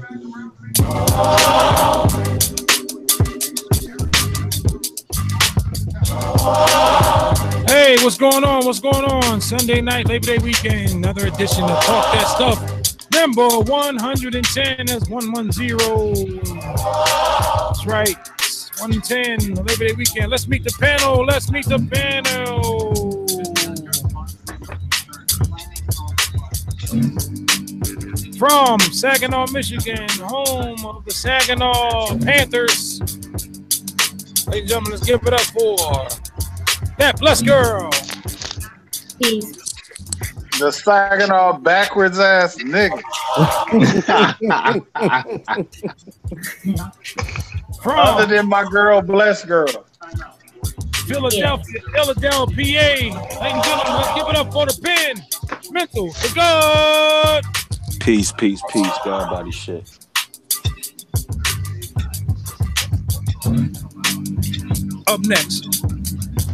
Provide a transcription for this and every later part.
Hey, what's going on? What's going on? Sunday night, Labor Day weekend, another edition of Talk That Stuff. Number 110, that's 110. That's right, 110, Labor Day weekend. Let's meet the panel. Let's meet the panel. From Saginaw, Michigan, home of the Saginaw Panthers. Ladies and gentlemen, let's give it up for that blessed girl. Peace. The Saginaw backwards ass nigga. From Other than my girl, blessed girl. Philadelphia, PA. Ladies and gentlemen, let's give it up for the pen. Mental, the good. Peace, peace, peace. God body shit. Up next,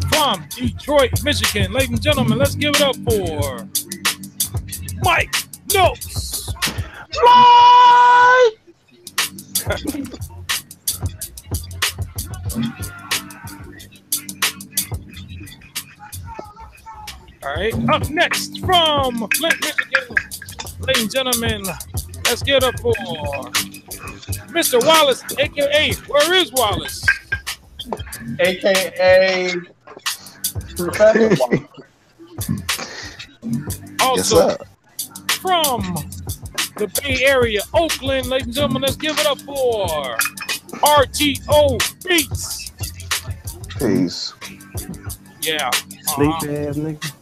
from Detroit, Michigan, ladies and gentlemen, let's give it up for Mike Notes. Mike! All right, up next, from Flint, Michigan, ladies and gentlemen, let's give it up for Mr. Wallace, a.k.a. Where is Wallace? AKA Professor Wallace. Also, from the Bay Area, Oakland, ladies and gentlemen, let's give it up for RTO Beats. Peace. Yeah. Sleep ass nigga.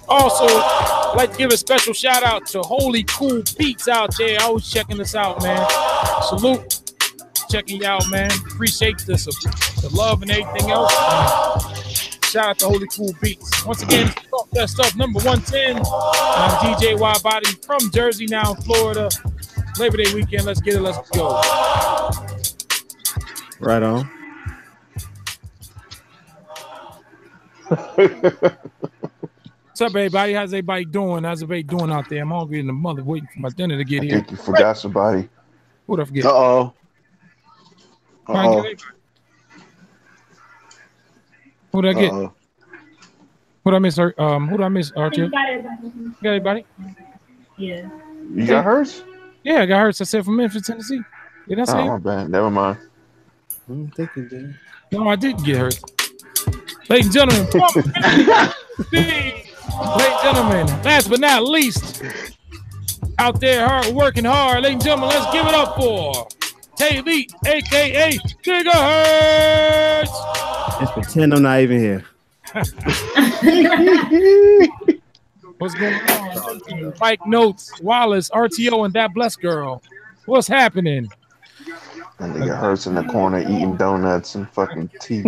Also, I'd like to give a special shout out to Holy Cool Beats out there. Always checking us out, man. Salute. Checking you out, man. Appreciate this, the love and everything else. Shout out to Holy Cool Beats. Once again, Talk That Stuff, number 110. I'm DJ WIDEBODY from Jersey, now in Florida. Labor Day weekend. Let's get it. Let's go. Right on. What's up, everybody? How's everybody doing? How's everybody doing out there? I'm hungry in the mother, waiting for my dinner to get I here. think you forgot somebody. Who'd I forget? Uh-oh. Who'd I get? Who'd I miss? Who'd I miss? RTO? You got everybody. You got everybody? Yeah. You got hers? Yeah, I got hers. I said from Memphis, Tennessee. Did I say? Oh, my bad. Never mind. I'm thinking, dude. No, I didn't get hers. Ladies and gentlemen, ladies and gentlemen, last but not least, out there working hard, ladies and gentlemen, let's give it up for Taylor, a.k.a. Gigahertz. Let's pretend I'm not even here. What's going on? Mike Notes, Wallace, RTO, and that blessed girl. What's happening? That nigga hurts in the corner eating donuts and fucking tea.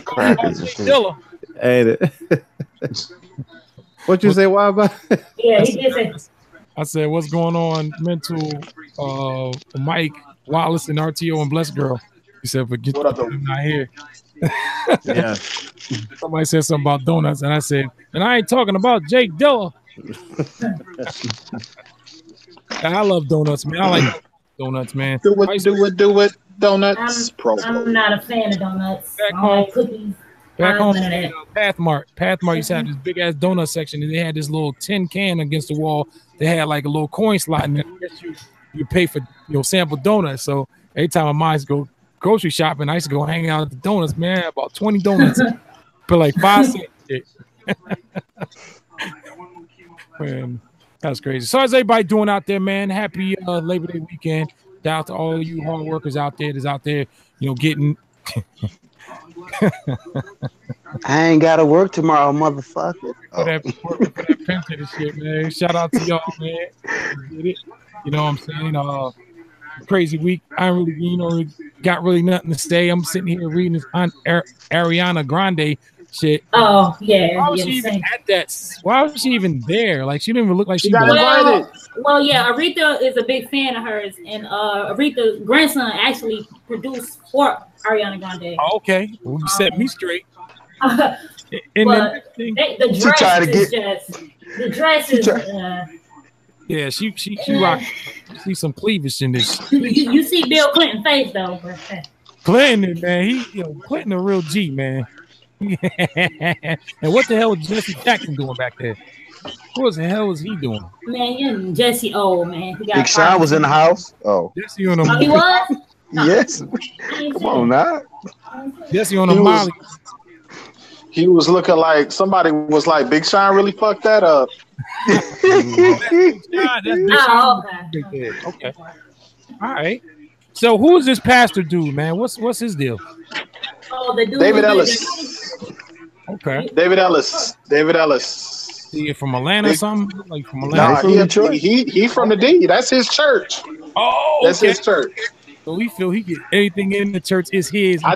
Crackers and shit. Hey, what you say? Why about? Yeah, he did say. I said, what's going on, Mental, Mike, Wallace, and RTO, and blessed girl? He said, but get them not here. Yeah. Somebody said something about donuts, and I said, and I ain't talking about Jake Dilla. I love donuts, man. I like donuts, man. Do it. Donuts. I'm not a fan of donuts. Back I home, like cookies. back home, Pathmart used to have this big ass donut section, and they had this little tin can against the wall. They had like a little coin slot in there. You pay for sample donuts. So every time my mom used to go grocery shopping, I used to go hang out at the donuts, man. About 20 donuts for like 5 cents. Man, that's crazy. So how's everybody doing out there, man? Happy Labor Day weekend. Shout out to all of you hard workers out there that's out there, getting. I ain't gotta work tomorrow, motherfucker. For that pen to the shit, man. Shout out to y'all, man. Get it? You know what I'm saying? Crazy week. I really, got really nothing to say. I'm sitting here reading this Ariana Grande shit. Oh, yeah. Why was she even at that? Why was she even there? Like, she didn't even look like she got invited. Well, yeah, Aretha is a big fan of hers, and Aretha's grandson actually produced for Ariana Grande. Oh, okay. Well, you set me straight. The dress is just, the dress is, Yeah, she rock. See some cleavage in this. You see Bill Clinton face though. Clinton, man, Clinton a real G, man. And what the hell was Jesse Jackson doing back there? What the hell was he doing? Man, you Jesse old man. He got Big Sean was in the house. Oh, Jesse on a Oh, he was? yes. Come on now. Jesse on a He was- Molly. He was looking like somebody was like, Big Sean really fucked that up. Yeah, that's Big Oh, Sean. okay. Okay. All right. So who is this pastor dude, man? What's his deal? Oh, the dude David who Ellis. Okay. David Ellis. He from Atlanta or something? Like from Nah, Atlanta? he from the D. That's his church. Oh, That's okay. his church. So we feel he get anything in the church is his. I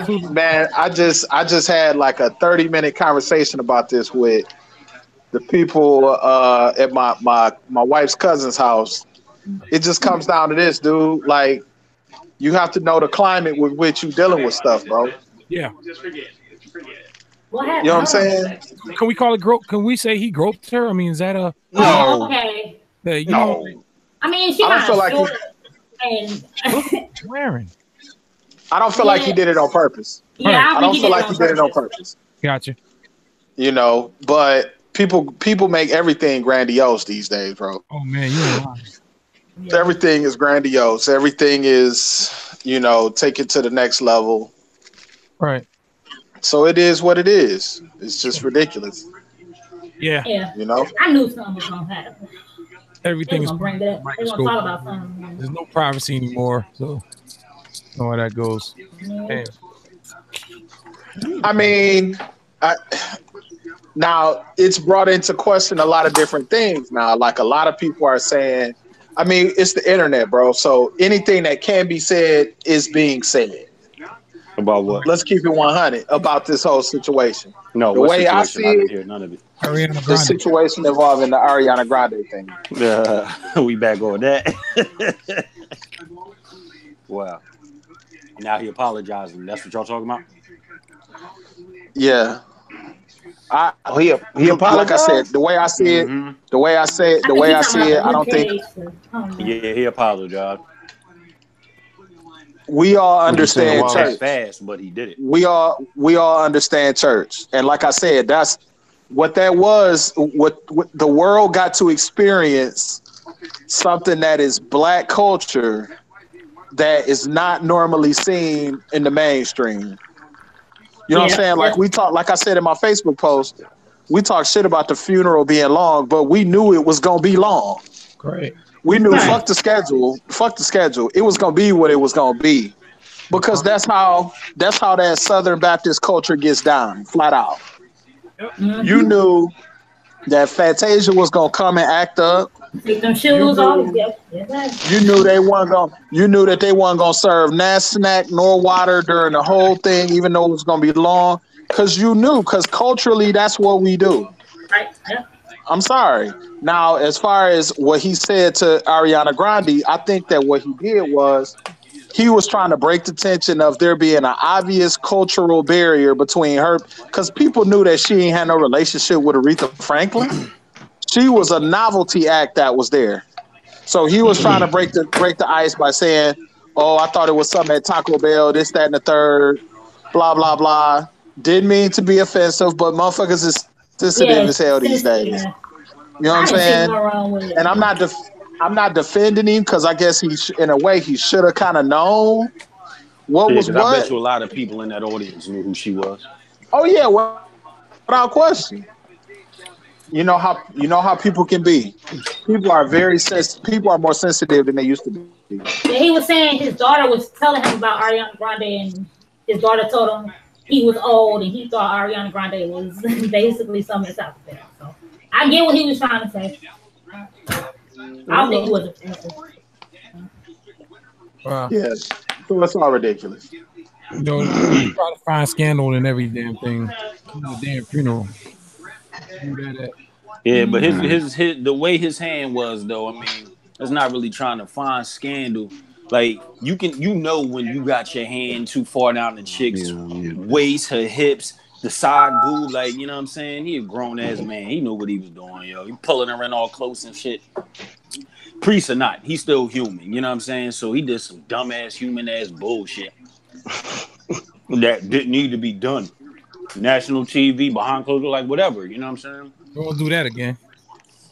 just had like a 30-minute conversation about this with the people at my wife's cousin's house. It just comes down to this, dude. Like, you have to know the climate with which you're dealing with stuff, bro. Yeah. What happened? You know what I'm saying? Can we call it grope? Can we say he groped her? I mean, is that a Oh, okay. you know, I mean, she I don't kind feel of like short. And wearing? I don't feel like he did it on purpose. yeah, I don't feel like he did it on purpose. Gotcha. You know, but people make everything grandiose these days, bro. Oh man, you ain't lying. Everything is grandiose. Everything is, take it to the next level. Right. So it is what it is. It's just ridiculous. Yeah. Yeah. You know? I knew something was gonna happen. Everything They is gonna bring that. They gonna talk about something. There's no privacy anymore, so know how that goes. Damn. I mean, now it's brought into question a lot of different things now. Like a lot of people are saying, I mean, it's the internet, bro. So anything that can be said is being said. About what? Let's keep it 100 about this whole situation. No, the what way I situation? see I didn't it, hear none of it. Ariana the Grande. situation involving the Ariana Grande thing. We back on that. Wow. Now he apologizing. That's what y'all talking about? Yeah. He apologized. Like I said, the way I see it, I don't think Yeah, he apologized. we all understand Not church. fast, but he did it. We all understand church, and like I said, that's what that was. What the world got to experience something that is black culture that is not normally seen in the mainstream. You know what I'm saying? Like we talk, like I said in my Facebook post, we talk shit about the funeral being long, but we knew it was gonna be long. Great. We knew fuck the schedule. It was gonna be what it was gonna be. Because that's how that Southern Baptist culture gets down, flat out. You knew that Fantasia was gonna come and act up. Take them shoes off. You knew they weren't gonna. You knew that they weren't gonna serve no snack nor water during the whole thing, even though it was gonna be long. Because you knew, because culturally, that's what we do. Right. Yeah. I'm sorry. Now, as far as what he said to Ariana Grande, I think that what he did was he was trying to break the tension of there being an obvious cultural barrier between her, because people knew that she ain't had no relationship with Aretha Franklin. She was a novelty act that was there. So he was trying to break the ice by saying, oh, I thought it was something at Taco Bell, this, that, and the third, blah, blah, blah. Didn't mean to be offensive, but motherfuckers is sensitive as hell these days. You know what I'm saying? And I'm not defending him because I guess in a way he should have kind of known what was what. I bet you a lot of people in that audience knew who she was. Oh yeah, well, without question. You know how people can be. People are people are more sensitive than they used to be. Yeah, he was saying his daughter was telling him about Ariana Grande, and his daughter told him he was old and he thought Ariana Grande was basically something that's out there. So I get what he was trying to say. I don't think he was offensive. Wow. Yeah, so it's all ridiculous. You know, you try to find scandal in every damn thing. The damn funeral. Yeah, but his the way his hand was though, I mean, it's not really trying to find scandal. Like you know when you got your hand too far down the chick's waist, her hips, the side boob, like you know what I'm saying? He a grown ass man. He knew what he was doing, yo. He pulling her in all close and shit. Priest or not, he's still human. You know what I'm saying? So he did some dumbass, human-ass bullshit that didn't need to be done. National TV, behind closed doors, like whatever. You know what I'm saying? We won't do that again.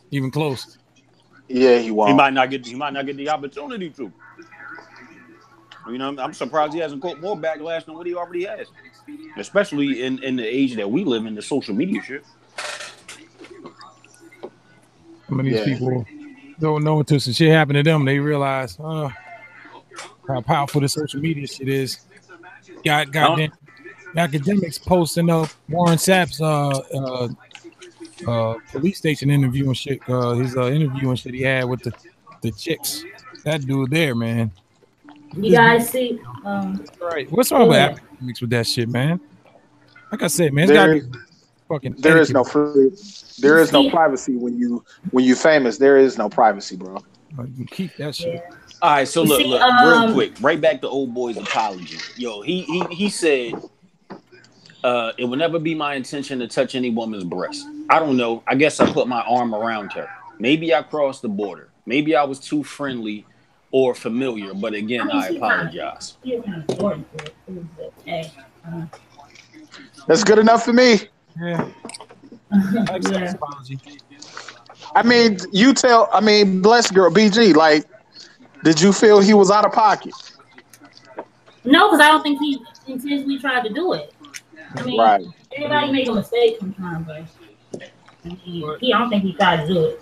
Even close. Yeah, he won't. He might not get the opportunity to. You know, I'm surprised he hasn't caught more backlash than what he already has. Especially in the age that we live in, the social media shit. Some of these people don't know until some shit happened to them. They realize how powerful the social media shit is. Goddamn academics posting up Warren Sapp's police station interview and shit. His interview and shit he had with the chicks. That dude there, man. You guys see? Right. What's wrong with academics with that shit, man? Like I said, man, it's gotta be fucking. There is no privacy when you famous. There is no privacy, bro. You keep that shit. Yeah. All right, so look, real quick, right back to old boy's apology. Yo, he said, it would never be my intention to touch any woman's breast. I don't know. I guess I put my arm around her. Maybe I crossed the border. Maybe I was too friendly or familiar. But again, I apologize. That's good enough for me. Yeah. I mean, bless girl BG. Like, did you feel he was out of pocket? No, because I don't think he intentionally tried to do it. I mean, everybody make a mistake sometimes, but I don't think he tried to do it.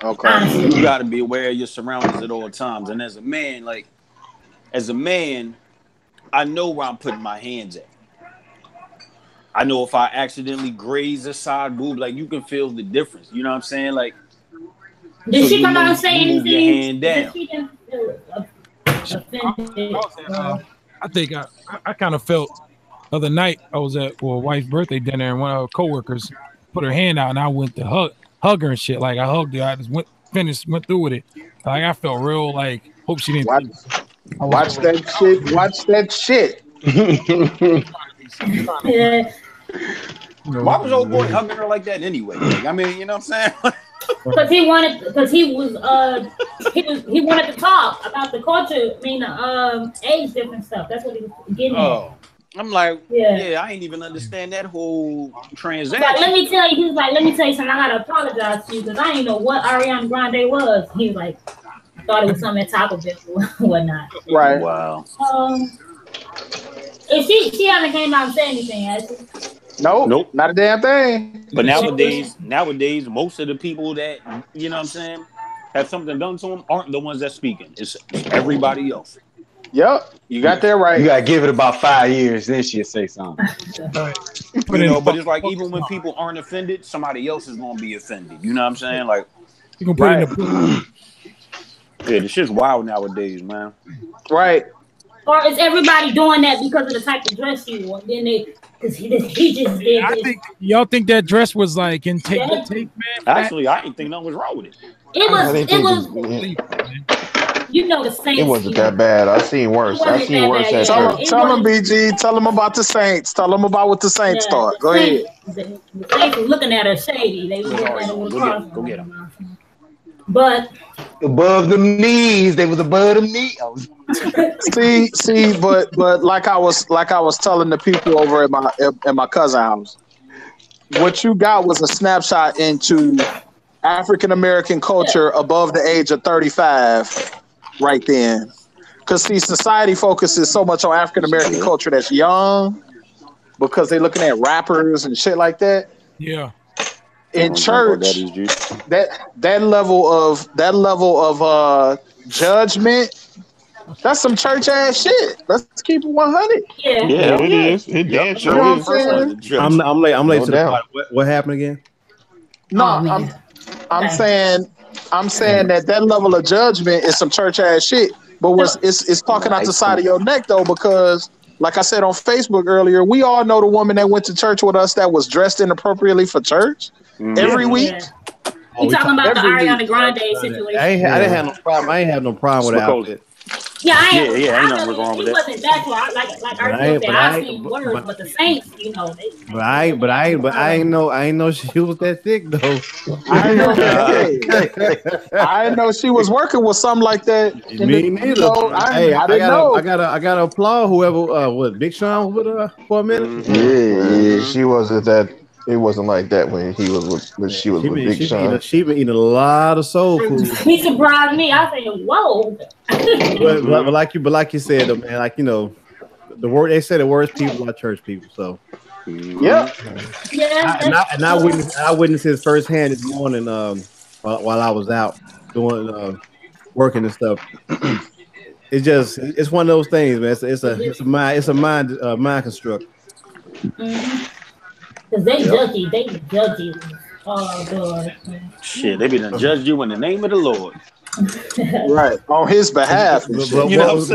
Okay. Honestly. You got to be aware of your surroundings at all times. And as a man, I know where I'm putting my hands at. I know if I accidentally graze a side boob, like you can feel the difference. You know what I'm saying? Like, did she come out and say anything? Your hand down. She didn't feel offended. I think I kind of felt the other night I was at a wife's birthday dinner and one of her coworkers put her hand out and I went to hug her and shit. Like I hugged her. I just went through with it. Like I felt real like hope she didn't watch that shit. Watch that shit. Yeah. Why was old boy hugging her like that anyway? Like, I mean, you know what I'm saying? Because he wanted to talk about the culture, age different stuff. That's what he was getting at. I'm like, I ain't even understand that whole transaction. Like, let me tell you something. I gotta apologize to you because I didn't know what Ariana Grande was. He was like, I thought it was something at Taco Bell or whatnot. Right. Wow. If she hasn't came out and said anything, has she? Nope, not a damn thing. But nowadays, most of the people that, you know what I'm saying, have something done to them aren't the ones that's speaking. It's everybody else. Yep, you got that right. You gotta give it about 5 years, then she'll say something. But it's like even when people aren't offended, somebody else is gonna be offended. You know what I'm saying? Like, you can put it in the yeah, this shit's wild nowadays, man. Right. Or is everybody doing that because of the type of dress you wore? Then because he just did. I think y'all think that dress was like in tape, man. Actually, I didn't think nothing was wrong with it. It was. You know the Saints. It wasn't that bad. I seen worse. Tell them, BG. Tell them about the Saints. Tell them about what the Saints thought. Go ahead. The Saints were looking at her shady. They were looking at her with a cross. Go get them. But above the knees, they was above the knees. see, but like I was telling the people over at my cousin's house, what you got was a snapshot into African American culture above the age of 35, right then. Because see, society focuses so much on African American culture that's young, because they're looking at rappers and shit like that. Yeah. In church, that level of judgment, that's some church ass shit. Let's keep it 100. Yeah, it is. It damn sure is. I'm late to the part. What happened again? No, I'm saying that level of judgment is some church ass shit. But it's talking out the side of your neck though, because like I said on Facebook earlier, we all know the woman that went to church with us that was dressed inappropriately for church every week. You talking about the Ariana Grande situation? I didn't have no problem. I ain't have no problem with the outfit. Yeah, ain't nothing wrong with that. He wasn't that far. Like Arthur said, I've seen worse, but the Saints, you know, they. But I ain't know she was that thick though. I didn't know she was working with something like that. Me neither. I didn't know. I gotta applaud whoever what Big Sean was with her for a minute. Yeah, she wasn't that. It wasn't like that when he was when she was with Big Sean. She been eating a lot of soul food. He surprised me. I said, "Whoa!" but like you said, though, man, like you know, they say the worst people are church people. So, yep. Yeah. I witnessed his firsthand this morning. While I was out doing working and stuff. It's one of those things, man. It's a mind construct. Mm-hmm. Cause they judge you. Oh God. Shit, they be done judge you in the name of the Lord. Right, on his behalf. What was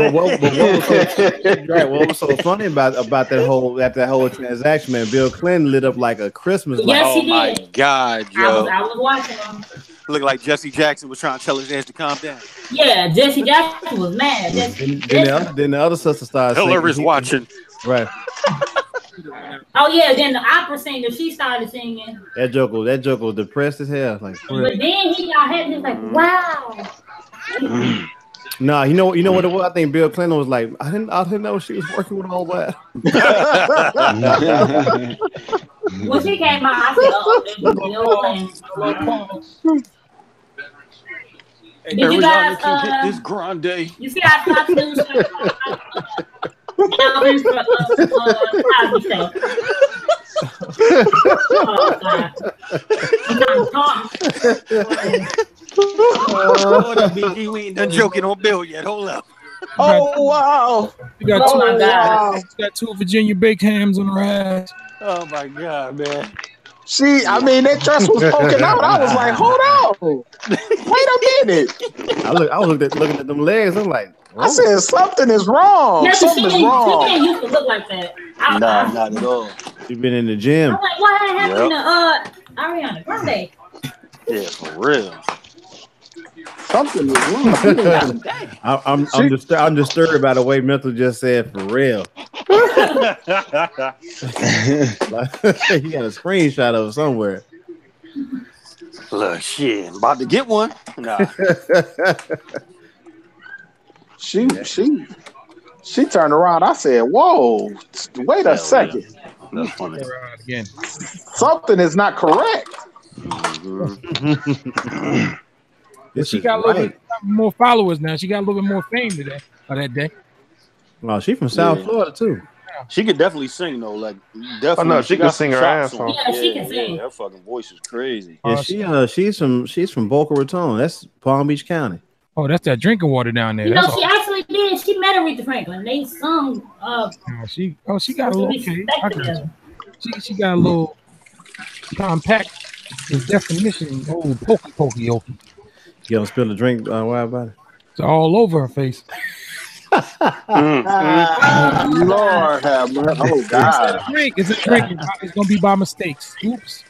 so funny about that whole transaction, man? Bill Clinton lit up like a Christmas light. Yes, oh my God, yo! I was watching him. Looked like Jesse Jackson was trying to tell his ass to calm down. Yeah, Jesse Jackson was mad. Then the other sister started singing. Hillary's watching. Right. Oh yeah, then the opera singer, she started singing. That joke was depressed as hell. Like, but then he got happy. He was like, wow. Nah, you know what it was? I think Bill Clinton was like, I didn't know she was working with all that. When she came out, I said, oh, did you guys this grande? You see I stopped news Elvis Cosby Show. Oh God. Hold up, BG, we ain't done joking on Bill yet. Hold up. Oh wow! You got two Virginia baked hams on her ass. Oh my God, man! That dress was poking out. I was like, hold on, wait a minute. I was looking at them legs. I'm like, whoa. I said something is wrong. Yeah, something is wrong. She didn't used to look like that. Nah, not at all. She been in the gym. I'm like, what happened to Ariana Grande? Yeah, for real. Something is wrong. I'm disturbed by the way Mental just said for real. He got a screenshot of it somewhere. Look, shit, about to get one. Nah. She turned around. I said, "Whoa, wait a second. That's funny. Again. Something is not correct." She got a little bit more followers now. She got a little bit more fame today or that day. Well, she from South Florida too. She could definitely sing though. Like definitely. Oh no, she can sing her ass off. Yeah, she can sing. Her fucking voice is crazy. Yeah, she's from Boca Raton. That's Palm Beach County. Oh, that's that drinking water down there. You know, she actually did. She met Aretha Franklin. They sung. She got a little. Okay. She got a little compact definition. Oh, pokey. You gonna spill the drink? Why about it? It's all over her face. Lord have mercy. Oh God. It's a drink. It's gonna be by mistakes. Oops.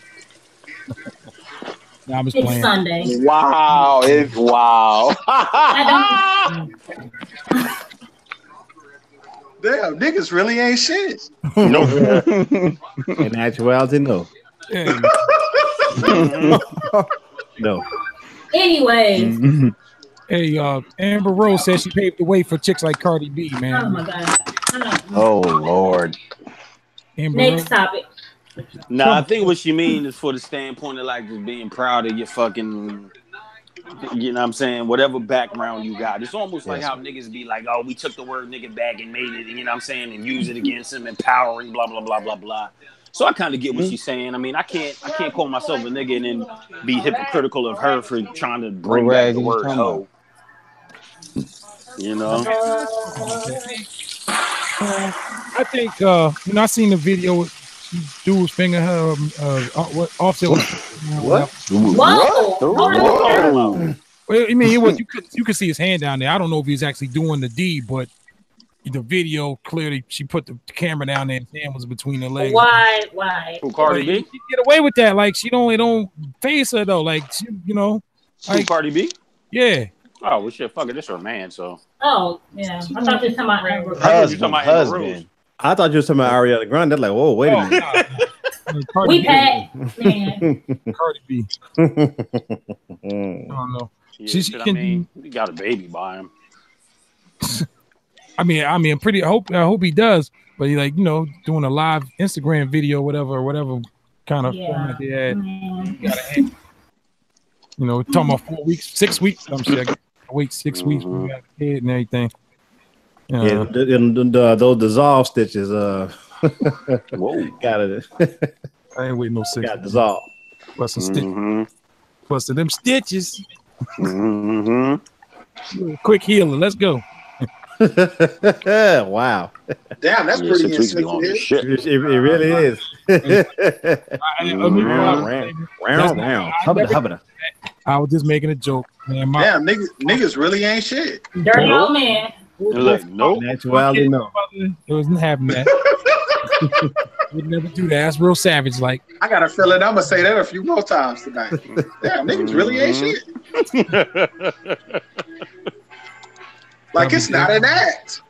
I'm just playing. It's Sunday. Wow. Wow. Damn, niggas really ain't shit. No. In actuality, no. No. Anyway. Hey, Amber Rose says she paved the way for chicks like Cardi B, man. Oh my God. Oh Lord. Next topic. Nah, I think what she means is for the standpoint of like just being proud of your fucking, you know what I'm saying, whatever background you got. It's almost like how niggas be like, oh, we took the word nigga back and made it, you know what I'm saying, and use it against him, empowering, blah, blah, blah, blah, blah. So I kind of get what she's saying. I mean, I can't call myself a nigga and then be hypocritical of her for trying to bring back the word hoe. You know? I think, I seen the video. Dude's finger her. What? Offset. What? Whoa! Well, I mean, you could see his hand down there. I don't know if he's actually doing the deed, but the video clearly she put the camera down there and his hand was between her legs. Why? Who, Cardi B? She get away with that. Like she don't face her though. Like like Cardi B. Yeah. Oh, well, shit, fuck it. This her man, so. Oh, yeah. I thought you were talking about Amber. Husband. I thought you were talking about Ariana Grande. They're like, whoa, wait a minute. We packed, man. Cardi B. I don't know. Yeah, I mean, he got a baby by him. I mean, I hope he does. But he like, doing a live Instagram video, whatever kind of format they had. Talking about 4 weeks, 6 weeks. I'm sure wait 6 weeks when we got a kid and everything. Yeah, those dissolve stitches. Whoa, got it. I ain't waiting no 6. Got dissolved. Plus some stitches. Plus them stitches. Quick healing. Let's go. Wow. Damn, that's pretty insensitive. It really is. I was just making a joke, man. Damn, niggas really ain't shit. Dirty old man. Like, nope. Naturally, no. It wasn't having that. We'd never do that. That's real savage. Like, I got a feeling I'm gonna say that a few more times tonight. Damn, niggas really ain't shit. Like it's not an act.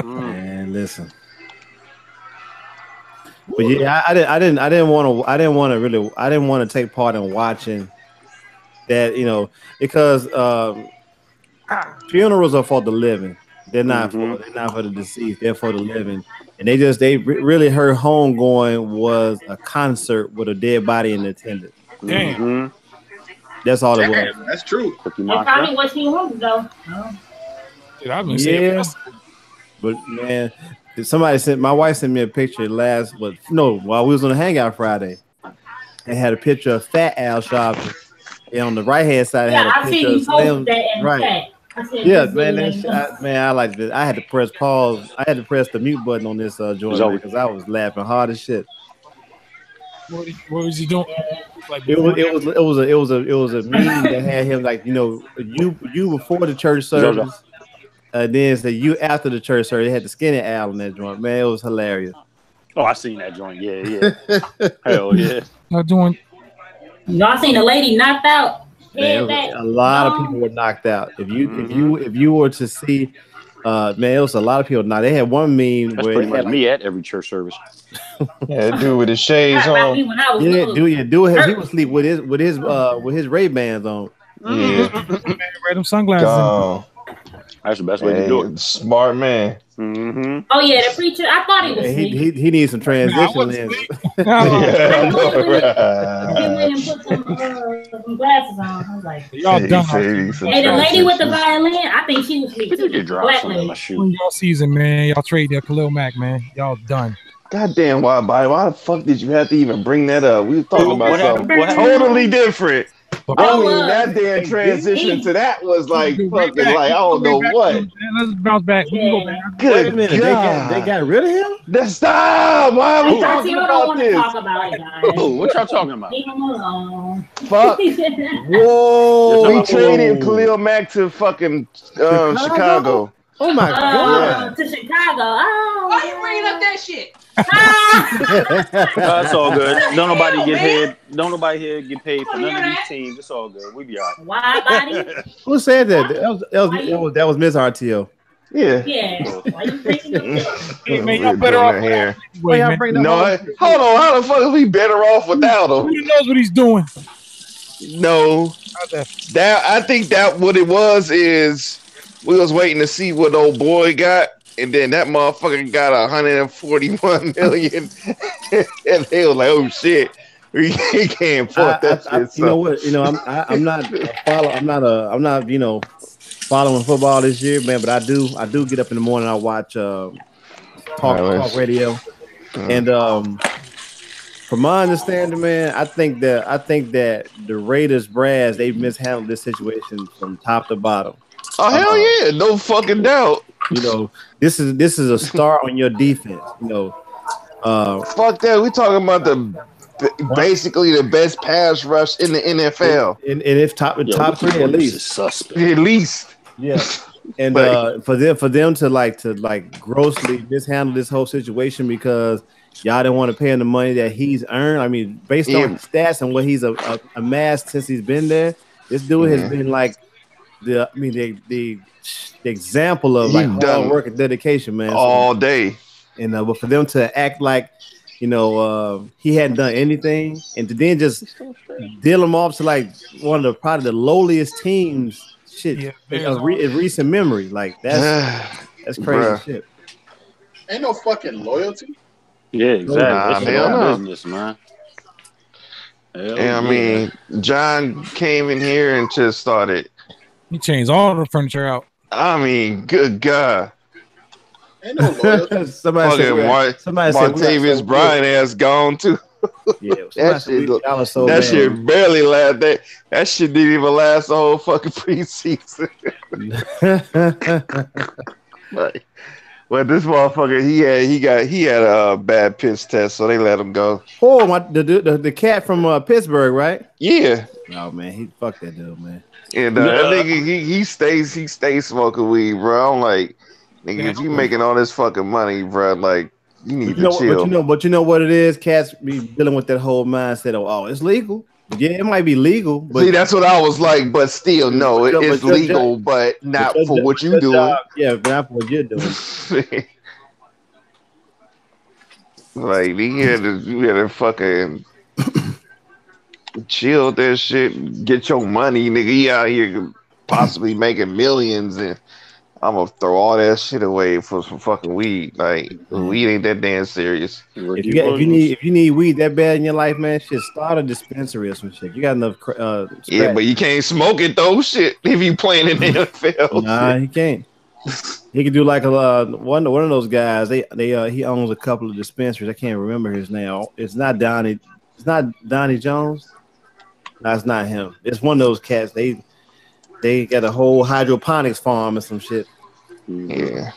Man, listen. But yeah, I didn't want to take part in watching that, because funerals are for the living. They're not for the deceased. They're for the living. And they really her homegoing was a concert with a dead body in attendance. Damn. That's all it was. That's true. That's probably what she wanted though. Dude, I've been saying but man, my wife sent me a picture while we was on the Hangout Friday. It had a picture of Fat Al shopping. And on the right hand side, it had a picture of Slim. Right. Yeah, man, I like that. I had to press pause. I had to press the mute button on this joint because I was laughing hard as shit. What was he doing? Like, it was a meeting that had him like, you before the church service, then say you after the church service. They had the skinny Al in that joint. Man, it was hilarious. Oh, I seen that joint. Yeah. Hell yeah. Y'all seen the lady knocked out? Man, a lot of people were knocked out. If you were to see, man, it was a lot of people knocked. They had one meme That's where pretty much me at every church service. Yeah, dude with his shades on. Dude, he was asleep with his Ray-Bans on. Yeah, wear them sunglasses. That's the best way to do it. Smart man. Oh yeah, the preacher. I thought he was. He needs some transition lenses. Some glasses on. I was like, y'all done. Hey, the lady with the violin. I think she was asleep too. Black lady. Y'all season, man. Y'all trade that Khalil Mack, man. Y'all done. Goddamn, Widebody. Why the fuck did you have to even bring that up? We were talking about something totally different. That damn transition to that was like fucking like I don't know what. Let's bounce back. We can go back. Wait a minute, they got rid of him? Stop! Why are we talking about this? What y'all talking about? Leave him alone. Fuck! Whoa! We traded Khalil Mack to fucking Chicago. Oh my god! To Chicago. Oh, why you bringing up that shit? That's all good. Don't nobody get paid. Don't nobody here get paid for none of these teams. It's all good. We be all right. Widebody. Who said that? That was Miss RTO. Yeah. Why you bringing up? Hey, man, y'all better off here. Wait, man. Hold on. How the fuck are we better off without him? Who knows what he's doing? No. I think that what it was is we was waiting to see what old boy got. And then that motherfucker got 141 million, and they were like, "Oh shit, we can't afford that shit." You know what? I'm not following football this year, man. But I do get up in the morning. I watch talk radio, and from my understanding, man, I think that the Raiders brass they mishandled this situation from top to bottom. Oh hell yeah, no fucking doubt. This is a star on your defense. Fuck that. We talking about basically the best pass rush in the NFL. And it's top three at least. At least. Yeah. And for them to grossly mishandle this whole situation because y'all didn't want to pay him the money that he's earned. I mean, based on his stats and what he's amassed since he's been there, this dude has been like the example of like hard work and dedication, man. All day. And but for them to act like, you know, he hadn't done anything, and to then just deal him off to like one of probably the lowliest teams, shit, in recent memory, like that's crazy shit. Ain't no fucking loyalty. Yeah, exactly. Hell no. Business, man. I mean, John came in here and just started. He changed all the furniture out. I mean, good God. Ain't no loyalty. somebody said Martavius Bryant has gone too. Yeah, that shit barely lasted. That shit didn't even last the whole fucking preseason. Well, this motherfucker, he had a bad piss test, so they let him go. Oh, the cat from Pittsburgh, right? Yeah. Oh man, he fucked that dude, man. And that nigga, he stays smoking weed, bro. I'm like, nigga, if you making all this fucking money, bro, like you need to chill. But you know what it is? Cats be dealing with that whole mindset of, oh, it's legal. Yeah, it might be legal. But see, that's what I was like, but still, no, it's legal, but not for what you doing. Yeah, but not for what you're doing. Like you had to fucking chill that shit, get your money, nigga. You out here possibly making millions, and I'm gonna throw all that shit away for some fucking weed. Like weed ain't that damn serious. If you need weed that bad in your life, man, shit, start a dispensary or some shit. You got enough. Yeah, but you can't smoke it though. Shit, if you playing in the NFL, nah, he can't. He could do like one of those guys. He owns a couple of dispensaries. I can't remember his name. It's not Donnie. It's not Donnie Jones. No, it's not him. It's one of those cats. They got a whole hydroponics farm and some shit. Yeah,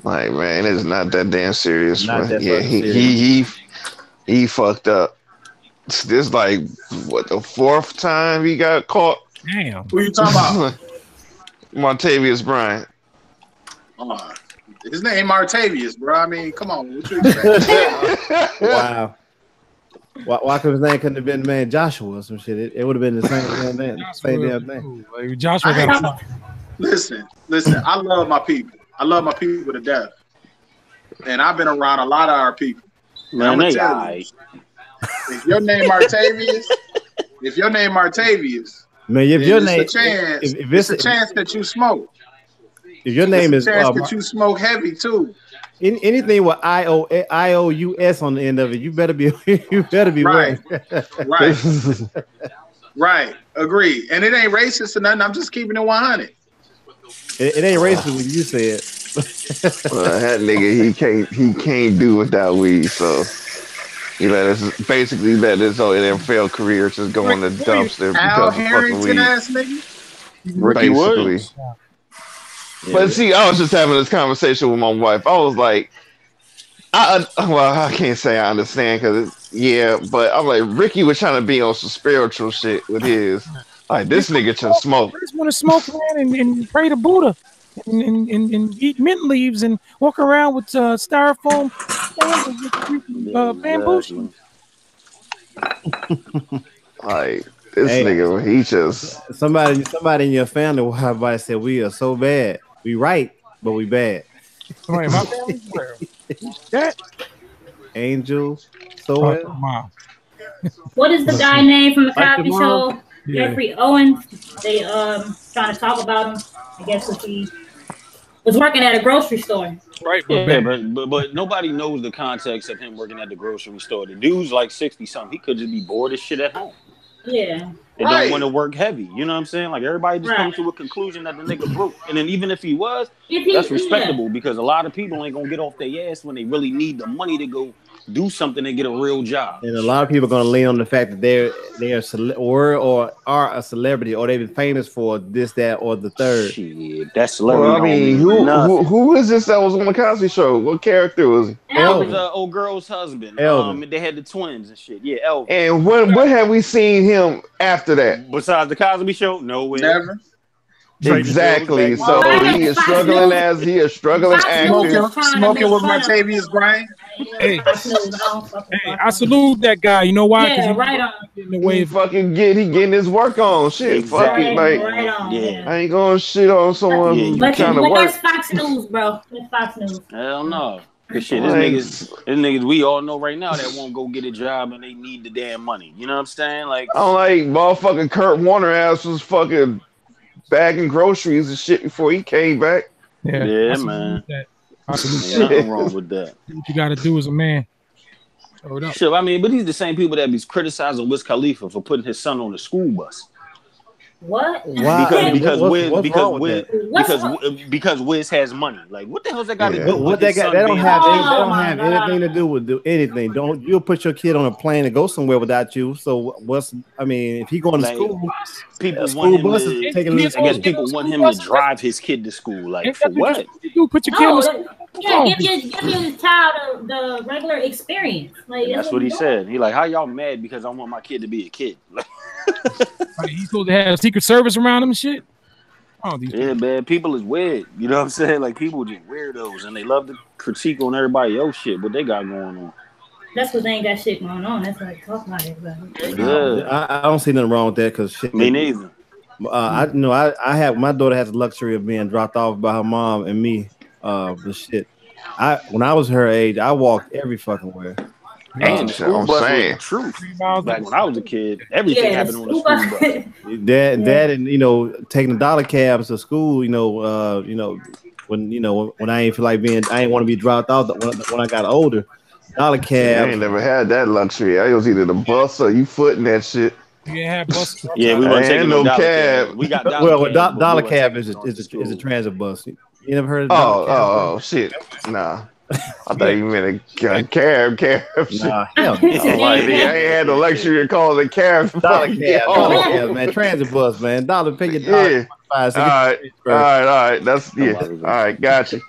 like man, it's not that damn serious. He fucked up. This like what the fourth time he got caught. Damn. Who you talking about? Martavius Bryant. His name Martavius, bro. I mean, come on, what you expect? Wow. Why could his name couldn't have been man Joshua or some shit? It would have been the same damn thing. Like, Joshua got Listen. I love my people. I love my people to death, and I've been around a lot of our people. Man, I'm gonna tell you, if your name Martavius, man, if your name, it's a chance that you smoke. If your name is chance that you smoke heavy too. Anything with IOUS on the end of it, you better be right. Right. Agree. And it ain't racist or nothing. I'm just keeping it 100. It ain't racist when you say it. Well, that nigga, he can't do without weed, so he let his whole NFL career just go in the dumpster because of fucking weed. Ass nigga. Basically. But see, I was just having this conversation with my wife. I was like, I can't say I understand because but I'm like, Ricky was trying to be on some spiritual shit with his. Like, this nigga just smoke. I just want to smoke, man, and pray to Buddha and eat mint leaves and walk around with styrofoam bamboo. Like, this nigga, he just... Somebody in your family will have said, we are so bad. We right, but we bad. Right, my family? That? Angel, so what is the guy name from the Cosby Show? Jeffrey Owens. They trying to talk about him. I guess if he was working at a grocery store. Right, but nobody knows the context of him working at the grocery store. The dude's like 60-something. He could just be bored as shit at home. Yeah. And don't want to work heavy. You know what I'm saying? Like, everybody just comes to a conclusion that the nigga broke. And then even if he was, that's respectable because a lot of people ain't going to get off their ass when they really need the money to go do something and get a real job. And a lot of people are going to lean on the fact that they are a celebrity or they've been famous for this, that, or the third. Shit, that's celebrity. Well, I mean, who is this that was on the Cosby Show? What character was he? Elvin. Was old girl's husband. They had the twins and shit. Yeah, Elvin. And what have we seen him after that? Besides the Cosby Show? No way. Never. Exactly. So he is struggling actor. Smoking with Martavius Bryant. Hey, I salute that guy. You know why? Yeah, right on. In the way He getting his work on. Shit, Exactly. fuck it, like Right on. Yeah. I ain't gonna shit on someone Yeah, trying to work. That's Fox News, bro. That's Fox News. Hell no. Cause shit, this niggas we all know right now that won't go get a job and they need the damn money. You know what I'm saying? Like, I don't like motherfucking Kurt Warner ass was fucking bagging groceries and shit before he came back. Yeah, man. Ain't nothing wrong with that. What you got to do as a man. Shit, I mean, but these the same people that be criticizing Wiz Khalifa for putting his son on the school bus. What? Wow. Because Wiz has money. Like, what the hell's that got to do? What they got? They don't have anything to do with anything. You'll put your kid on a plane and go somewhere without you. So if he going to school, people school want bus him is taking. I guess people want him to drive his kid to school. Like, for what? You put your kid. Give your child the regular experience. Like, that's what he said. He like, how y'all mad because I want my kid to be a kid? He's supposed to have Secret Service around him and shit. Yeah, man. People is weird. You know what I'm saying? Like, people just weirdos and they love to critique on everybody else shit, what they got going on. That's because they ain't got shit going on. That's why they talk about it. I don't see nothing wrong with that because shit. Me neither. I have my daughter has the luxury of being dropped off by her mom and me. The shit. When I was her age, I walked every fucking where. And the school bus was the truth. Like when I was a kid, everything happened on the school bus. That and taking the dollar cabs to school. When I ain't feel like I ain't want to be dropped off. When I got older, dollar cab. I ain't never had that luxury. I was either the bus or you footing that shit. You had bus. Yeah, we weren't taking no cab. We got dollar cab is a transit bus. You never heard of Oh shit. Nah. I thought you meant a cab. Nah, hell no. I ain't had the luxury of calling a cab. Dollar cab, man. Transit bus, man. Dollar, pay your dollar. Yeah. All right. That's All right, gotcha.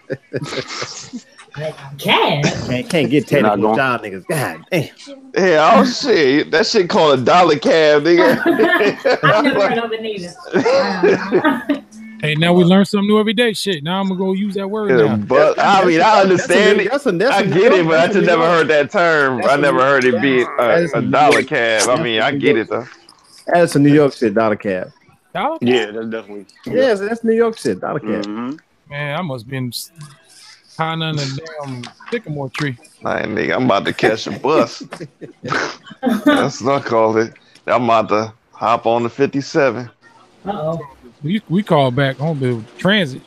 Can't get technical with y'all niggas. God damn. Yeah, oh shit. That shit called a dollar cab, nigga. I've never heard of it neither. Hey, now we learn something new every day. Shit, now I'm gonna go use that word. Yeah, but I mean, I understand it. I get it, but I just never heard that term. I never heard it be a dollar cab. I mean, I get it though. That's a New York shit, dollar cab. Dollar cab? Yeah, that's definitely. Yeah, that's New York shit, dollar cab. Mm-hmm. Man, I must have been hiding under a damn sycamore tree. Hey, nigga, I'm about to catch a bus. That's what I call it. I'm about to hop on the 57. We call back home to transit.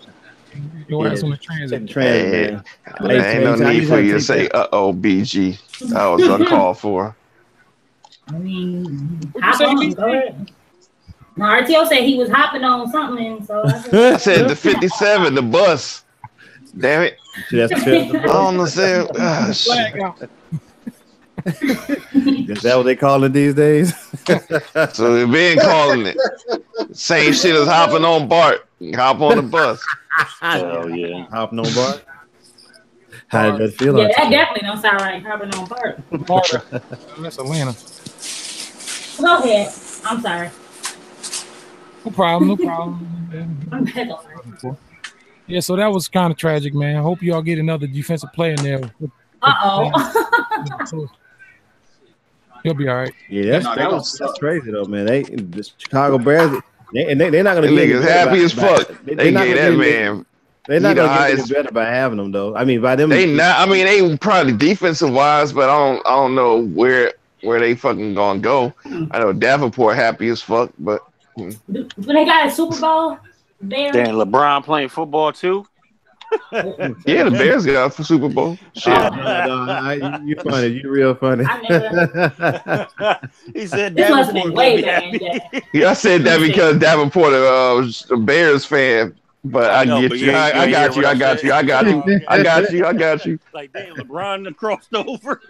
Your ass on the transit. Hey, there ain't no need for you to say BG. That was uncalled for. I mean, hop on, go ahead. No, RTO said he was hopping on something, so I said the 57, the bus. Damn it. I don't understand. Oh, shit. Is that what they call it these days? So they've been calling it. Same shit as hopping on Bart. Hop on the bus. Hell yeah. Hopping on Bart. How did that feel? Yeah, that definitely don't sound right. Hopping on Bart. That's Atlanta. Go ahead. I'm sorry. No problem. I'm back on. Yeah, so that was kind of tragic, man. I hope y'all get another defensive player in there. He'll be all right. Yeah, that's crazy though, man. The Chicago Bears, they're not gonna get niggas happy as fuck. They gave that man. They're not gonna get any better by having them though. I mean, by them. They not. I mean, they probably defensive wise, but I don't know where they fucking gonna go. I know Davenport happy as fuck, but when they got a Super Bowl, Damn, LeBron playing football too. Yeah, the Bears got for Super Bowl. Shit. You funny. You real funny. He said this must have been way back. Yeah, I said that because Davenport was a Bears fan. But I get you. I got you. Like, damn, LeBron crossed over.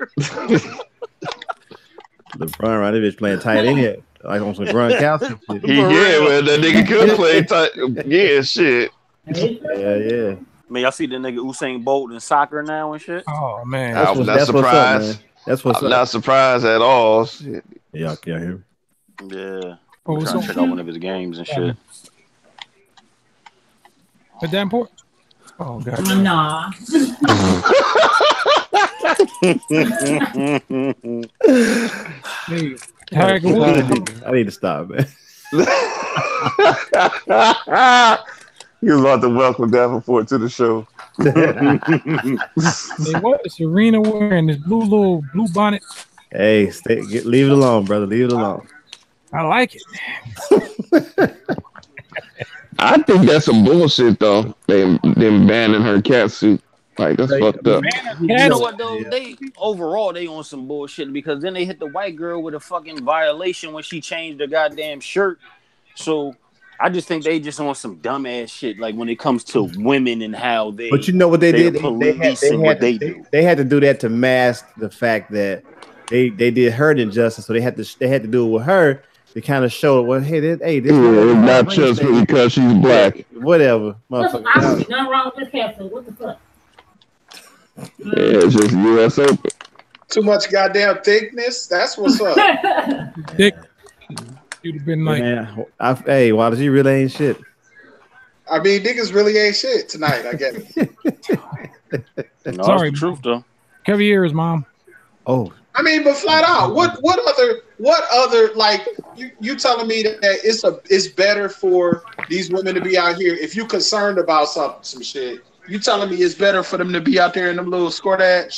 LeBron, right? They playing tight end. Like on some Gronkowski. Well, that nigga could play tight. Yeah, shit. Yeah. Man, y'all see the nigga Usain Bolt in soccer now and shit? Oh, man. I'm not surprised. I'm not surprised at all. Shit. Y'all can't hear me. Yeah. I'm trying to check out one of his games and shit. Is that important? Oh god. Nah. Hey, I need to stop, man. He was about to welcome Davenport to the show. Hey, what is Serena wearing? This blue bonnet? Hey, leave it alone, brother. Leave it alone. I like it. I think that's some bullshit though. Them banning her cat suit. Like that's fucked up. You know what though? They overall they on some bullshit because then they hit the white girl with a fucking violation when she changed her goddamn shirt. So I just think they just on some dumbass shit. Like when it comes to women and how they. But you know what they did? They had to do that to mask the fact that they did her injustice. So they had to do it with her to kind of show, well, hey, this not just because she's black. Whatever, nothing wrong with this cat suit. What the fuck? Yeah, it's just U.S. Open. Too much goddamn thickness. That's what's up. Dick. You'd have been like, man, hey, Wallace, you really ain't shit. I mean, niggas really ain't shit tonight. I get it. No, sorry, the truth though. Cover your ears, mom. Oh, I mean, but flat out, what other like you telling me that it's better for these women to be out here if you concerned about some shit? You telling me it's better for them to be out there in them little short ass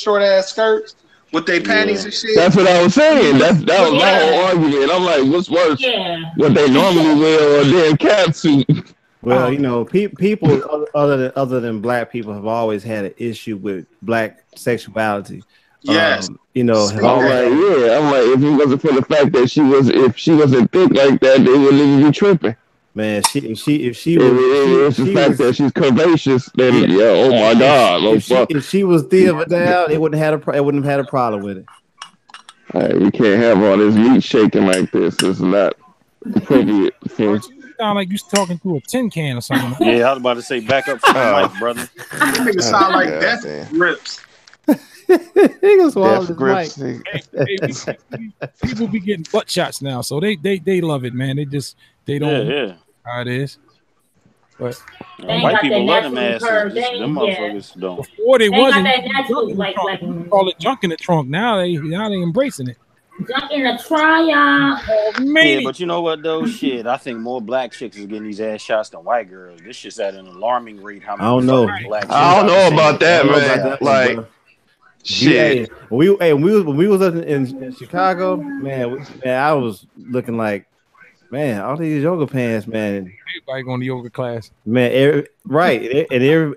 skirts with their panties and shit? That's what I was saying. That was my whole argument. I'm like, what's worse? Yeah. What they normally wear or a damn cat suit? Well, you know, people other than black people have always had an issue with black sexuality. Yes. You know, I'm like, if it wasn't for the fact that if she wasn't thick like that, they wouldn't even be tripping. Man, if she was the fact that she's curvaceous, then oh my god, if she was thin down, it wouldn't have had a problem with it. All right, we can't have all this meat shaking like this. It's not appropriate. You sound like you talking through a tin can or something. Yeah, I was about to say back up from the mic, brother. Niggas sound like death grips. People be getting butt shots now, so they love it, man. They don't how it is. But white people love them asses. Them motherfuckers don't. Before they wasn't. Call it junk in the trunk. Now they embracing it. Junk in the trunk. Yeah, but you know what though? Shit, I think more black chicks is getting these ass shots than white girls. This shit's at an alarming rate. How many I don't know. Black chicks I don't know about that, man. Like. Shit. When we was up in Chicago, man, I was looking like, man, all these yoga pants, man. Everybody going to yoga class, man.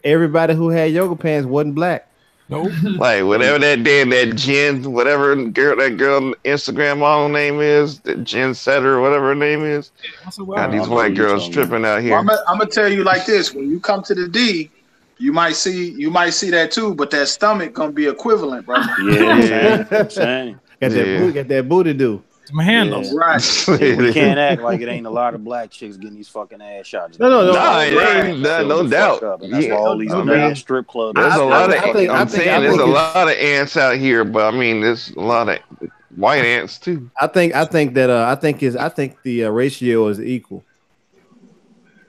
Everybody who had yoga pants wasn't black. Nope. Like whatever that Jen, whatever that girl Instagram model name is, that Jen Setter, whatever her name is. Got these white girls tripping out here. Well, I'm gonna tell you like this: when you come to the D. You might see that too, but that stomach gonna be equivalent, bro. Yeah, I'm saying. Got that booty do. It's my handles. Right. We can't act like it ain't a lot of black chicks getting these fucking ass shots. No, no doubt. And that's why all these damn strip clubs. There's a lot of. There's a lot of ants out here, but I mean, there's a lot of white ants too. I think the ratio is equal.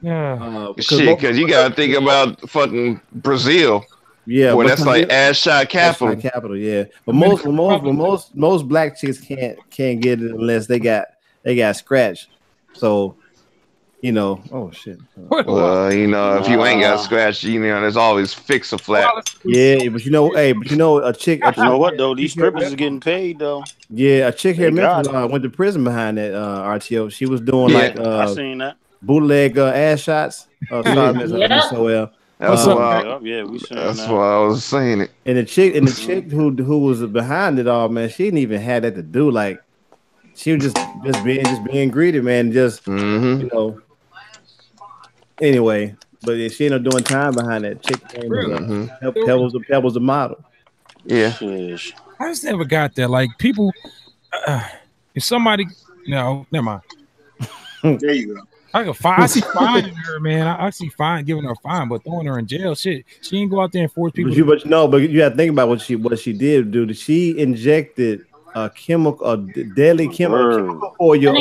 Yeah, shit, because you gotta think about fucking Brazil. Yeah, where that's like ass shot capital. Yeah, but most black chicks can't get it unless they got scratched. So, you know, oh shit. Well, you know, if you ain't got scratched, you know, there's always fix a flat. Yeah, but you know, a chick. You know what though? These strippers are getting paid though. Yeah, a chick here in Memphis went to prison behind that RTO. She was doing I seen that. Bootleg ass shots. That's why I was saying it. And the chick who was behind it all, man, she didn't even have that to do. Like she was just being greedy, man. Just you know. Anyway, but she ended up doing time behind that chick. Pebbles the model. Yeah. I just never got that. Like people, if somebody, no, never mind. There you go. I see fine in her, man. I see fine giving her a fine, but throwing her in jail, shit. She ain't go out there and force people. But you have to think about what she did, dude. She injected a deadly chemical for your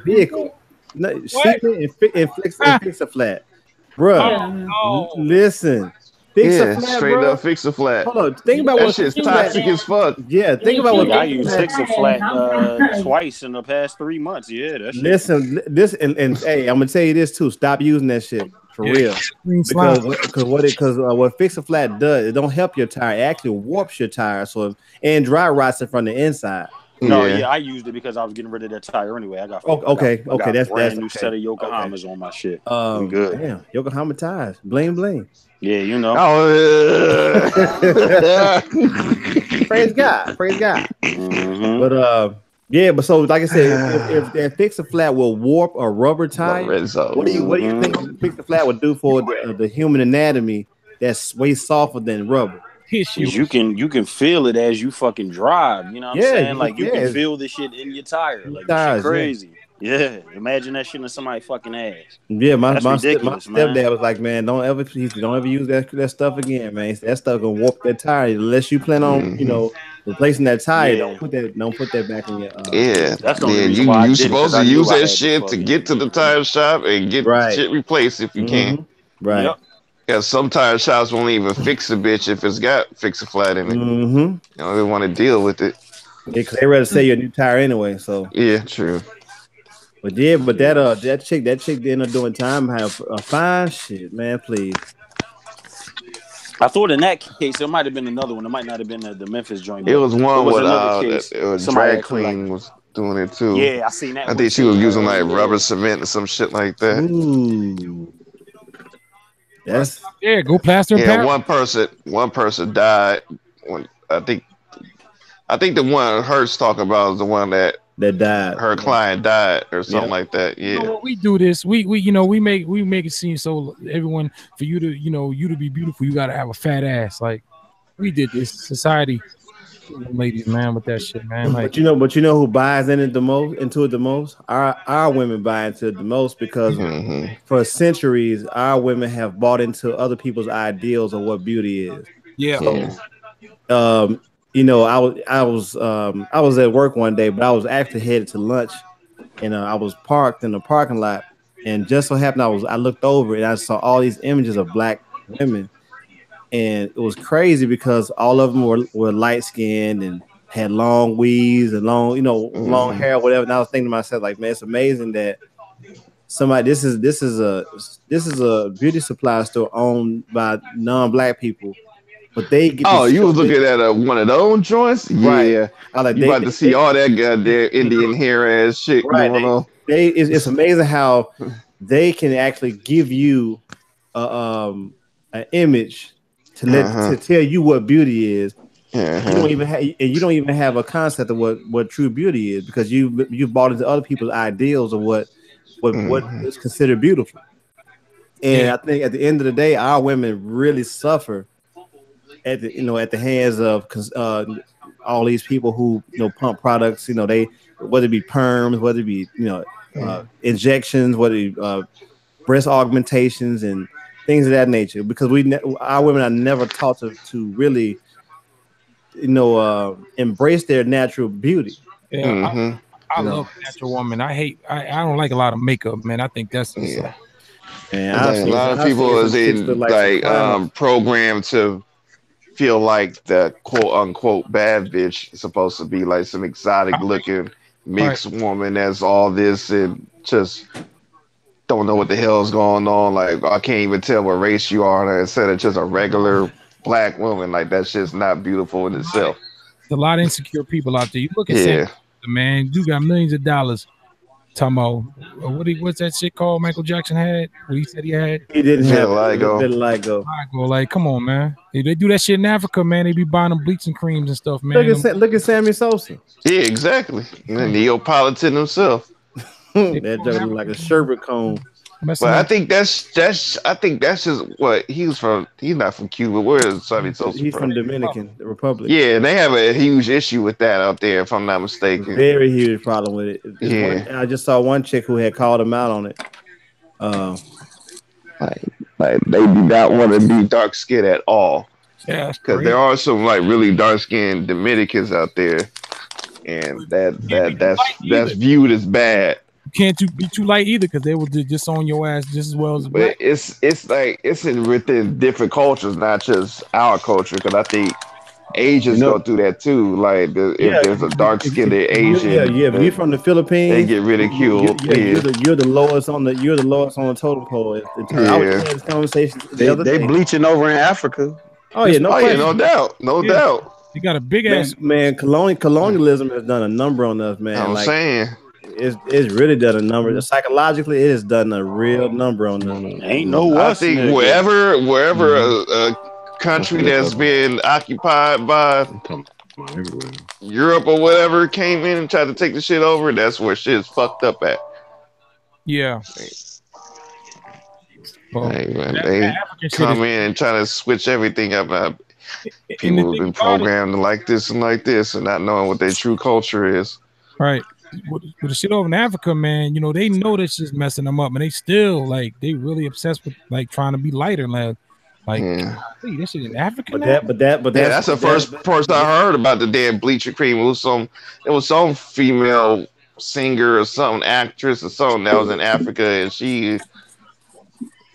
vehicle. No, secret and fix a flat. Bruh, listen. Fix a flat, straight bro. up fix a flat. Hold on, think about that what shit's toxic as fuck. Yeah, think about what I used Fix a Flat twice in the past 3 months. Yeah, that shit. Listen, this and hey, I'm gonna tell you this too. Stop using that shit for real. Because what Fix a Flat does, it don't help your tire. It actually warps your tire, so and dry rots it from the inside. No, I used it because I was getting rid of that tire anyway. I got that's brand new set of Yokohamas on my shit. I'm good. Damn, Yokohama tires, bling. Yeah, you know. Praise God. Mm-hmm. But but so like I said, if that Fix a Flat will warp a rubber tire, what do you think Fix a Flat would do for the human anatomy that's way softer than rubber? You can feel it as you fucking drive. You know what I'm saying? Like you can feel the shit in your tire. Like shit crazy. Yeah, imagine that shit in somebody's fucking ass. Yeah, my stepdad was like, man, don't ever use that stuff again, man. That stuff gonna warp that tire. Unless you plan on, replacing that tire, don't put that back in your. That's the only reason why you supposed to use that shit to get to the tire shop and get shit replaced if you can. Right. Yep. Yeah, some tire shops won't even fix a bitch if it's got Fix a Flat in it. Mm-hmm. They want to deal with it. Yeah, cause they rather sell you a new tire anyway. So yeah, true. But that chick ended up doing time. Have a fine shit, man. Please. I thought in that case there might have been another one. It might not have been the Memphis joint. It was one with drag queen was doing it too. Yeah, I seen that. I think she was using like rubber cement or some shit like that. Ooh. Yes. Yeah, go plaster. Yeah, one person died. I think the one Hurts talking about is the one that died. Her client died or something like that. Yeah. You know, we do this. We make it seem so everyone for you to be beautiful, you gotta have a fat ass. Like we did this society, ladies, man, with that shit, man. Like, but you know who buys into it the most? Our women buy into it the most because for centuries our women have bought into other people's ideals of what beauty is. Yeah. So, I was at work one day, but I was actually headed to lunch, and I was parked in the parking lot, and just so happened I looked over and I saw all these images of black women, and it was crazy because all of them were light skinned and had long weaves and long hair, whatever. And I was thinking to myself, like, man, it's amazing that somebody this is a beauty supply store owned by non-black people. But they get you was looking at one of those joints? Right. Yeah. You about to see all that goddamn Indian hair ass shit going on. It's amazing how they can actually give you an image to tell you what beauty is. You don't even have a concept of what true beauty is because you've bought into other people's ideals of what is considered beautiful. And I think at the end of the day, our women really suffer at the hands of all these people who pump products. They, whether it be perms, whether it be injections, whether it be breast augmentations and things of that nature. Because our women are never taught to really embrace their natural beauty. Yeah, I love a natural woman. I don't like a lot of makeup, man. I think that's a lot of people is programmed to feel like the quote unquote bad bitch is supposed to be like some exotic looking mixed woman that's all this and just don't know what the hell's going on. Like, I can't even tell what race you are instead of just a regular black woman. Like, that shit's not beautiful in itself. There's a lot of insecure people out there. You look at man, you got millions of dollars. Talking about what's that shit called Michael Jackson had? What he said he had? He didn't have vitiligo. Like, come on, man. If they do that shit in Africa, man, they be buying them bleaching creams and stuff, man. Look at Sammy Sosa. Yeah, exactly. Neapolitan himself. That joke look like a sherbet cone. But I think that's just what he's from. He's not from Cuba. Where is Sammy Sosa? He's from Dominican Republic. Yeah, and they have a huge issue with that out there, if I'm not mistaken. Very huge problem with it. I just saw one chick who had called him out on it. Like they do not want to be dark skinned at all. Yeah, because there are some like really dark skinned Dominicans out there, and that's viewed as bad. can't be too light either because they will just on your ass just as well as. But it's like it's within different cultures, not just our culture. Because I think Asians go through that too. Like if there's a dark skinned Asian, if you're from the Philippines, they get ridiculed. You're the lowest on the totem pole. I was having this conversation. They bleaching over in Africa. Oh yeah, no doubt. You got a big ass man. Colonialism has done a number on us, man. I'm saying. It's really done a number. Psychologically, it has done a real number on them. Ain't no I think wherever a country that's been occupied by Europe or whatever came in and tried to take the shit over, that's where shit's fucked up at. Yeah. Well, they come in and try to switch everything up. People have been programmed like this and like this and not knowing what their true culture is. Right. With the shit over in Africa, man, you know, they know this is messing them up, and they still they really obsessed with trying to be lighter, man. Hey, this shit in Africa. That's the first person I heard about the damn bleaching cream. It was some female singer or some actress or something that was in Africa, and she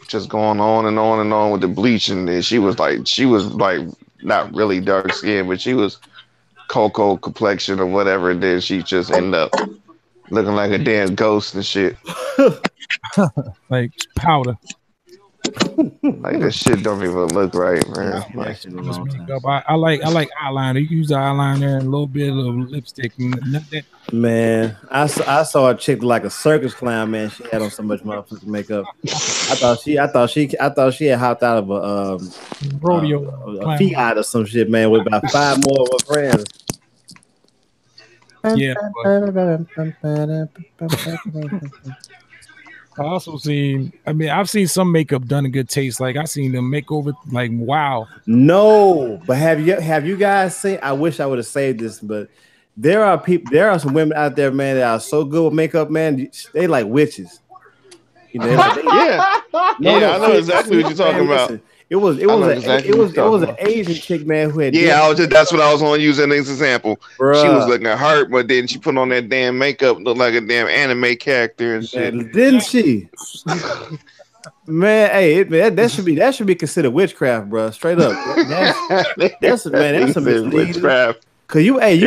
just going on and on and on with the bleaching. And she was like not really dark skinned, but she was cocoa complexion or whatever, and then she just ended up looking like a damn ghost and shit. Like powder. Like this shit don't even look right, man. I like eyeliner. You can use the eyeliner and a little bit of lipstick. Man, I saw a chick like a circus clown, man. She had on so much motherfucking makeup. I thought she had hopped out of a rodeo, a Fiat or some shit, man, with about 5 more of her friends. Yeah. I also seen. I've seen some makeup done in good taste. Like I seen them make over. Like wow. No, but have you guys seen? I wish I would have saved this, but there are some women out there, man, that are so good with makeup, man. They like witches. You know, I know exactly what you're talking about. Listen, it was an Asian chick, man, who had that's what I was going to use as an example. Bruh. She was looking hurt, but then she put on that damn makeup, looked like a damn anime character and shit. Man, didn't she? Man, hey, that should be considered witchcraft, bro. Straight up. That's some witchcraft. Cause you wake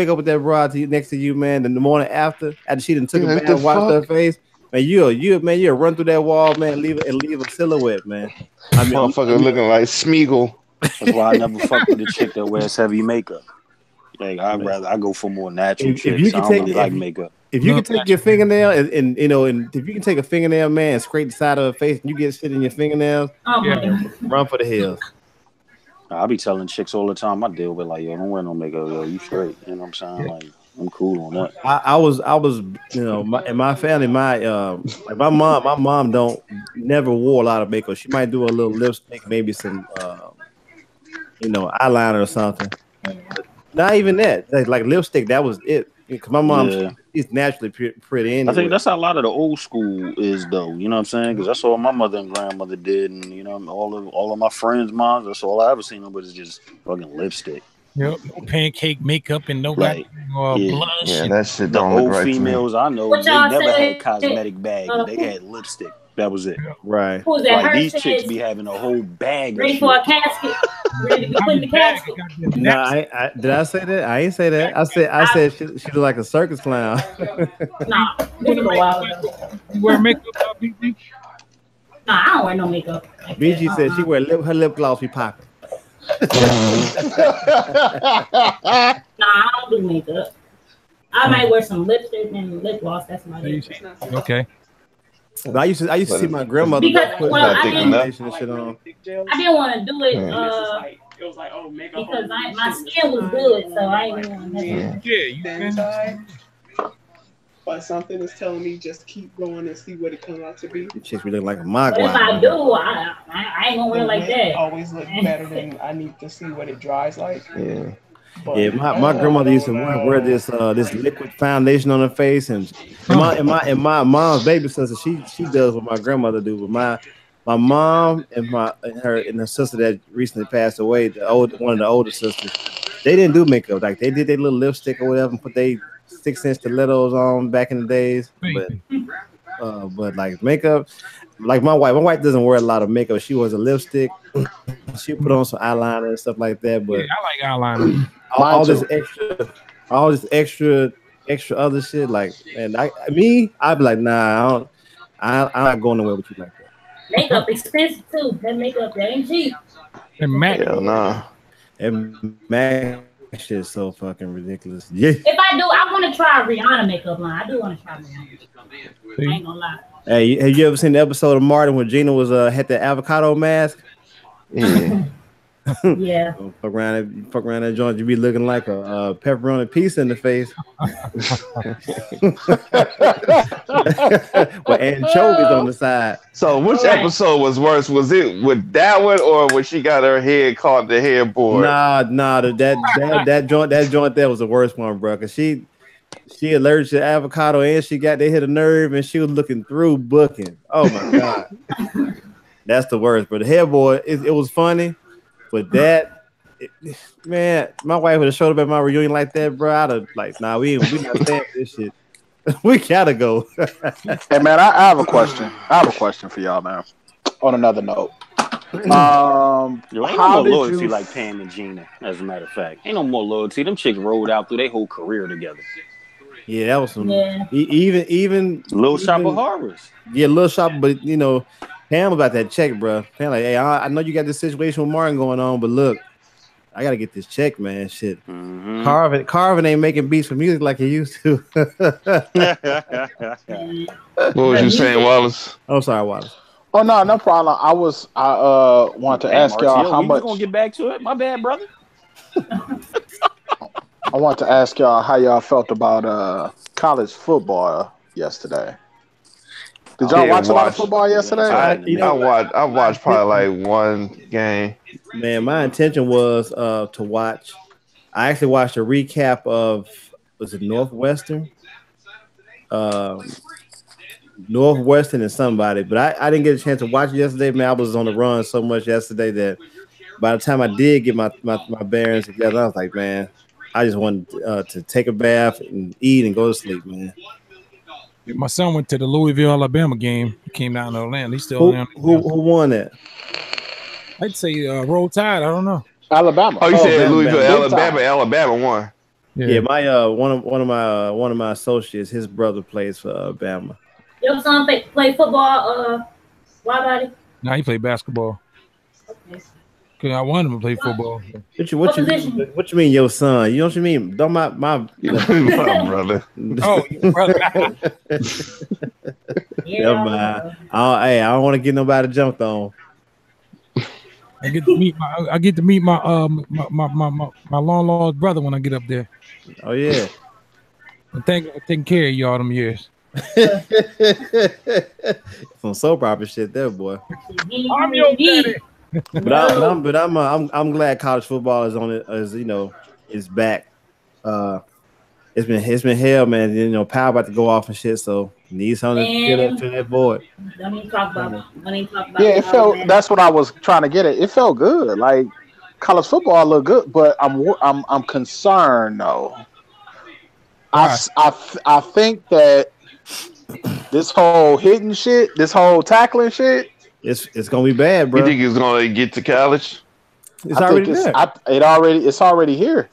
up with that broad next to you, man. And the morning after she done took a bath, washed her face. Man, you'll run through that wall, man, leave a silhouette, man. Motherfucker looking like Smeagol. That's why I never fuck with a chick that wears heavy makeup. Like I go for more natural chicks. I don't really like makeup. If you can take your fingernail and if you can take a fingernail, man, and scrape the side of her face, and you get shit in your fingernails, run for the hills. I be telling chicks all the time I deal with, like, yo, don't wear no makeup, yo, you straight. You know what I'm saying? Like, I'm cool on that. I was, in my family, my mom don't never wore a lot of makeup. She might do a little lipstick, maybe some, eyeliner or something. Not even that. Like lipstick, that was it. Because my mom, she's naturally pretty. Anyway. I think that's how a lot of the old school is, though. You know what I'm saying? Because that's all my mother and grandmother did, and all of my friends' moms. That's all I ever seen them, but it's just fucking lipstick. Yep, no pancake makeup and no blush. Yeah, that shit don't look right. Old females I know, they never had cosmetic bags. They had lipstick. That was it. Right. Who's that? Like these chicks be having a whole bag. Ready for a casket. Ready to be put in the casket. No, did I say that? I ain't say that. I said she looked like a circus clown. Nah, this is a while ago. You wear makeup, BG? Nah, I don't wear no makeup. BG said she wear her lip gloss be popping. Nah, I don't do makeup. I might wear some lipstick and lip gloss. That's my makeup. Okay. But I used to see my grandmother put I didn't and shit on. I didn't want to do it because my skin was good, so I didn't want to. But something is telling me just keep going and see what it comes out to be. The chicks be looking like a mogwai. If I do, I ain't gonna wear like that. Always look better than I need to see what it dries like. Yeah. But my grandmother used to wear this liquid foundation on her face, and my mom's baby sister, she does what my grandmother do. But my mom and her sister that recently passed away, one of the older sisters, they didn't do makeup. Like they did their little lipstick or whatever and put their 6-inch stilettos on back in the days, but like makeup, like my wife doesn't wear a lot of makeup. She wears a lipstick. She put on some eyeliner and stuff like that. But yeah, I like eyeliner. all this extra other shit. Like, and I'd be like, nah, I'm not going nowhere with you like that. Makeup expensive too. That makeup, that ain't cheap. And Mac, Hell nah. And Mac shit is so fucking ridiculous. Yeah. If I do, I want to try Rihanna makeup line. I do want to try Rihanna. I ain't gonna lie. Hey, have you ever seen the episode of Martin when Gina was had the avocado mask? Yeah. Yeah. Fuck around that joint, you be looking like a pepperoni pizza in the face. With anchovies on the side. So which episode was worse? Was it with that one or when she got her head caught in the headboard? Nah, that joint there was the worst one, bro. Cause she allergic to avocado and they hit a nerve and she was looking through booking. Oh my god. That's the worst. But the headboard, it was funny. But man, my wife would have showed up at my reunion like that, bro. I'd have like, nah, we not saying this shit. We gotta go. Hey man, I have a question. I have a question for y'all, man. On another note, Yo, ain't no more loyalty like Pam and Gina. As a matter of fact, ain't no more loyalty. Them chicks rolled out through their whole career together. Yeah, that was some. Yeah. Even Little Shop of Horrors. Yeah, Little Shop, but you know. Pam about that check, bro. Pam like, hey, I know you got this situation with Martin going on, but look, I gotta get this check, man. Shit, Carvin ain't making beats for music like he used to. What was you saying, Wallace? Oh, sorry, Wallace. Oh no problem. I wanted to ask y'all how much. Gonna get back to it. My bad, brother. I want to ask y'all how y'all felt about college football yesterday. Did y'all watch a lot of football yesterday? I watched probably like one game. Man, my intention was to watch. I actually watched a recap of, was it Northwestern? Northwestern and somebody, but I didn't get a chance to watch it yesterday. Man, I was on the run so much yesterday that by the time I did get my bearings together, I was like, man, I just wanted to take a bath and eat and go to sleep, man. My son went to the Louisville, Alabama game. He came down to Atlanta. He's still down. Who won that? I'd say Roll Tide. I don't know. Alabama. Oh, you said Louisville, Alabama. Alabama won. Yeah, my one of my associates, his brother plays for Alabama. Your son play football? WIDEBODY? No, he played basketball. Okay. Cause I wanted him to play football. What you mean, your son? You know what you mean? Don't my brother. Oh, your brother. Yeah. I don't want to get nobody jumped on. I get to meet my long lost brother when I get up there. Oh yeah. I'm taking care of you all them years. Some soap opera shit there, boy. I'm your daddy. But I'm glad college football is on it, as you know, is back. It's been hell, man. You know, Powell about to go off and shit, so need something to get up to that board. Don't even talk about it. Yeah, it felt. That's what I was trying to get at. It felt good. Like college football looked good, but I'm concerned though. I think that this whole hitting shit, this whole tackling shit, it's gonna be bad, bro. You think it's gonna get to college? It's already there. It's already here.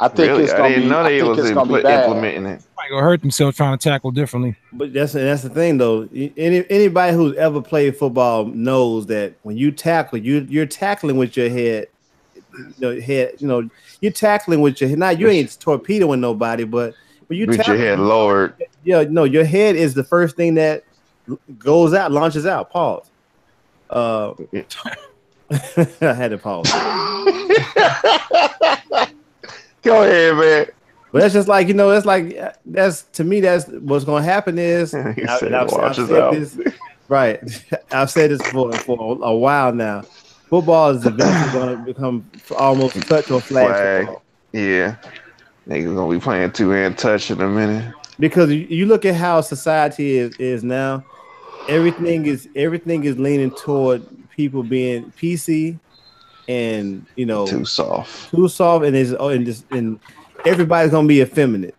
I think really? It's gonna be. I think it's gonna be bad. Implementing it. Might gonna hurt themselves trying to tackle differently. But that's the thing, though. Anybody who's ever played football knows that when you tackle, you're tackling with your head. You're tackling with your head. Now you ain't torpedoing nobody, but when you with your head lowered. Yeah, no, your head is the first thing that goes out, launches out. Pause. I had to pause. Go ahead, man. But that's just like, it's like that's to me. That's what's going to happen is. I've said this, right. I've said this for a while now. Football is eventually going to become almost touch or flag. Yeah, niggas gonna be playing 2-hand touch in a minute. Because you look at how society is now, everything is leaning toward people being PC, and too soft, and everybody's gonna be effeminate.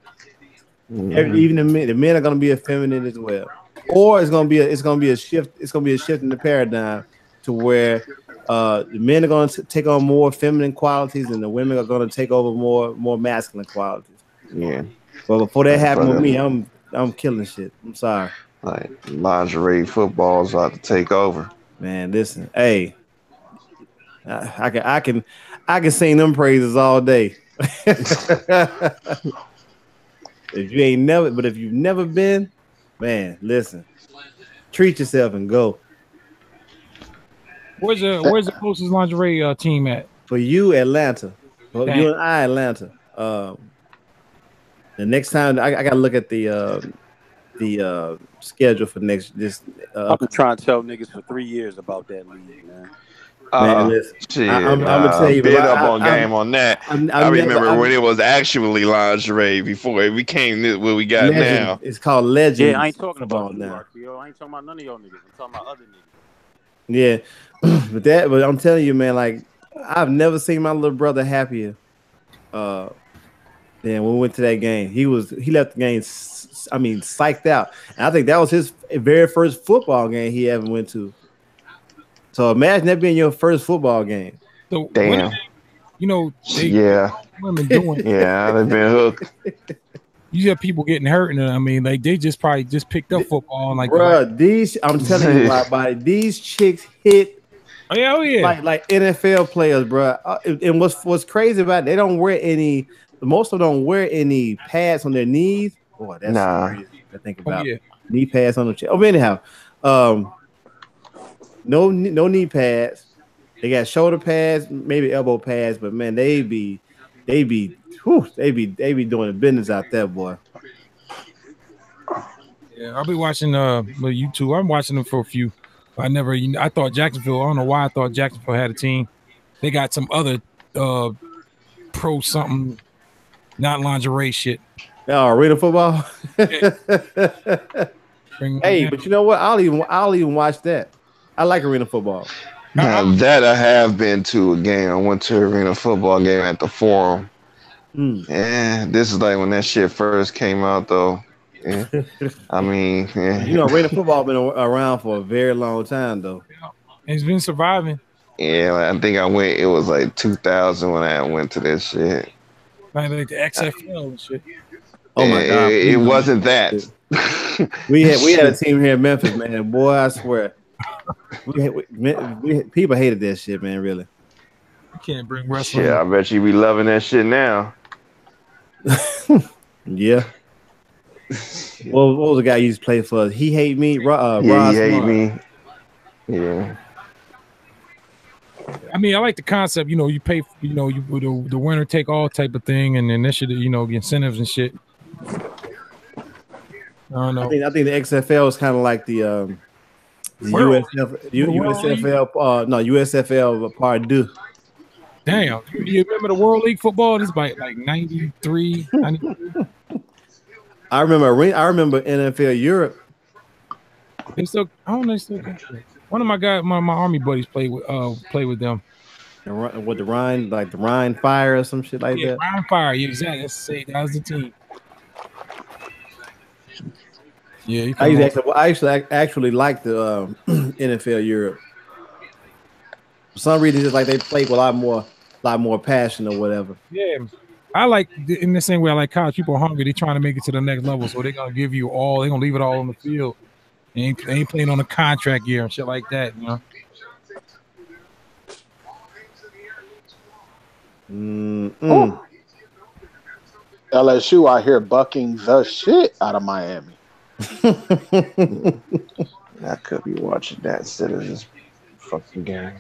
Even the men are gonna be effeminate as well, or it's gonna be a shift. It's gonna be a shift in the paradigm to where the men are going to take on more feminine qualities, and the women are going to take over more masculine qualities. Yeah. But before that happened with me, I'm killing shit. I'm sorry. Like lingerie football's about to take over. Man, listen, hey, I can sing them praises all day. If you've never been, man, listen, treat yourself and go. Where's the closest lingerie team at? For you, Atlanta. For you and I, Atlanta. The next time I gotta look at the schedule for this. I've been trying to tell niggas for 3 years about that league, man. Shit, I'm gonna tell you, been up on game on that. I remember when it was actually lingerie before it became what we got now. It's called Legends. Yeah, I ain't talking about you, now. I ain't talking about none of y'all niggas. I'm talking about other niggas. Yeah, but I'm telling you, man, like I've never seen my little brother happier. Then when we went to that game, he left the game, psyched out. And I think that was his very first football game he ever went to. So imagine that being your first football game. So damn. Women doing yeah, they've been hooked. You have people getting hurt, and they just probably just picked up football and I'm telling you, my these chicks hit. Oh yeah. Like NFL players, bro. And what's crazy about it, they don't wear any. Most of them don't wear any pads on their knees. Boy, that's crazy to think about. Knee pads on the chest. Oh, anyhow, no knee pads. They got shoulder pads, maybe elbow pads, but man, they be doing the business out there, boy. Yeah, I'll be watching YouTube. I'm watching them for a few. I thought Jacksonville. I don't know why I thought Jacksonville had a team. They got some other pro something, not lingerie shit. Oh, arena football. Hey, but you know what? I'll even watch that. I like arena football. Now that I have been to a game. I went to an arena football game at the Forum. Yeah, this is like when that shit first came out, though. Yeah. I mean, arena football been around for a very long time, though. It's been surviving. Yeah, I think I went. It was like 2000 when I went to this shit. Like the XFL and shit. Oh my god, it wasn't that. we had a team here in Memphis, man. Boy, I swear, people hated that shit, man. Really. You can't bring wrestling. Yeah, I bet you be loving that shit now. Yeah. What was the guy you used to play for? He hate me. He hate me. Yeah. I mean, I like the concept. You pay. The winner take all type of thing, and then that should, the incentives and shit. I don't know. I think the XFL is kind of like the USFL part deux. Damn, you remember the World League football? It's like 93, 92. I remember NFL Europe. They still, one of my guys, my army buddies play with them. With the Rhine Fire or some shit like that. Rhine Fire, yeah, exactly. That was the team. Yeah, I actually like the NFL Europe. For some reason, it's like they play with a lot more passion or whatever. Yeah, I like in the same way I like college. People are hungry; they're trying to make it to the next level, so they're gonna give you all. They're gonna leave it all on the field. They ain't playing on a contract year and shit like that, LSU out here bucking the shit out of Miami. I could be watching that instead of this fucking game.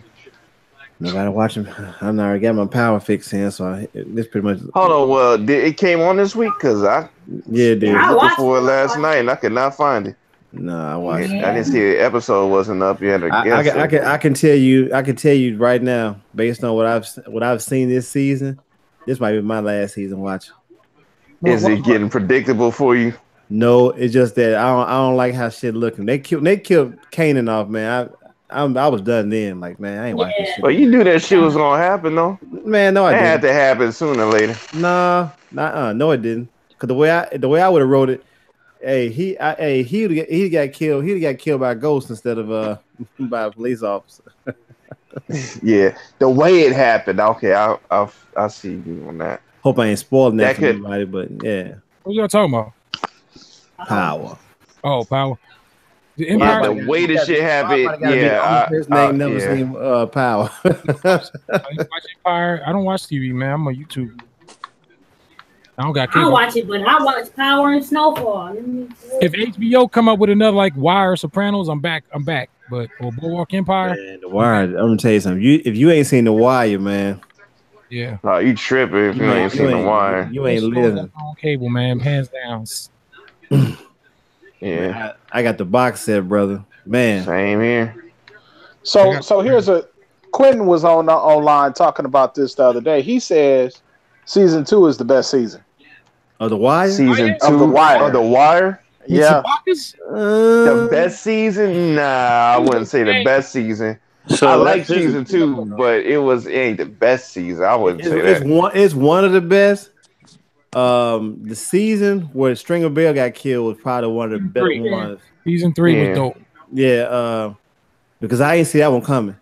I gotta watch him. I'm already got my power fix in, so this pretty much. Hold on, well, it came on this week? Cause it did. Looking for it last night, and I could not find it. No, I watched. I didn't see the episode wasn't up yet. I can tell you right now, based on what I've seen this season, this might be my last season watching. Is it getting predictable for you? No, it's just that I don't like how shit looking. They killed Kanan off, man. I was done then. Like, man, I ain't watching this shit. But you knew that shit was gonna happen, though. Man, no, I didn't. It had to happen sooner or later. No, it didn't. Cause the way I would have wrote it, he got killed by a ghost instead of by a police officer. Yeah, the way it happened. Okay, I see you on that. Hope I ain't spoiling that for anybody, but yeah. What y'all talking about? Power. Oh, Power. The Yeah, Empire. the way this shit happened. Yeah, never seen Power. I didn't watch Empire. I don't watch TV, man. I'm on YouTube. I don't got cable. I watch it, but I watch Power and Snowfall. If HBO come up with another like Wire, Sopranos, I'm back. But or Boardwalk Empire, man, The Wire. I'm gonna tell you something. If you ain't seen The Wire, man. Yeah. Oh, you tripping if you ain't seen The Wire. You ain't living on cable, man. Hands down. Yeah, man, I got the box set, brother. Man, same here. So here's Quentin was online talking about this the other day. He says season 2 is the best season. Of The Wire? Season 2 of The Wire. Of The Wire? Yeah. The best season? Nah, I wouldn't say the best season. So I like season 2, but it ain't the best season. I wouldn't say that. It's one of the best. The season where Stringer Bell got killed was probably one of the better ones. Season 3 was dope. Yeah, because I didn't see that one coming.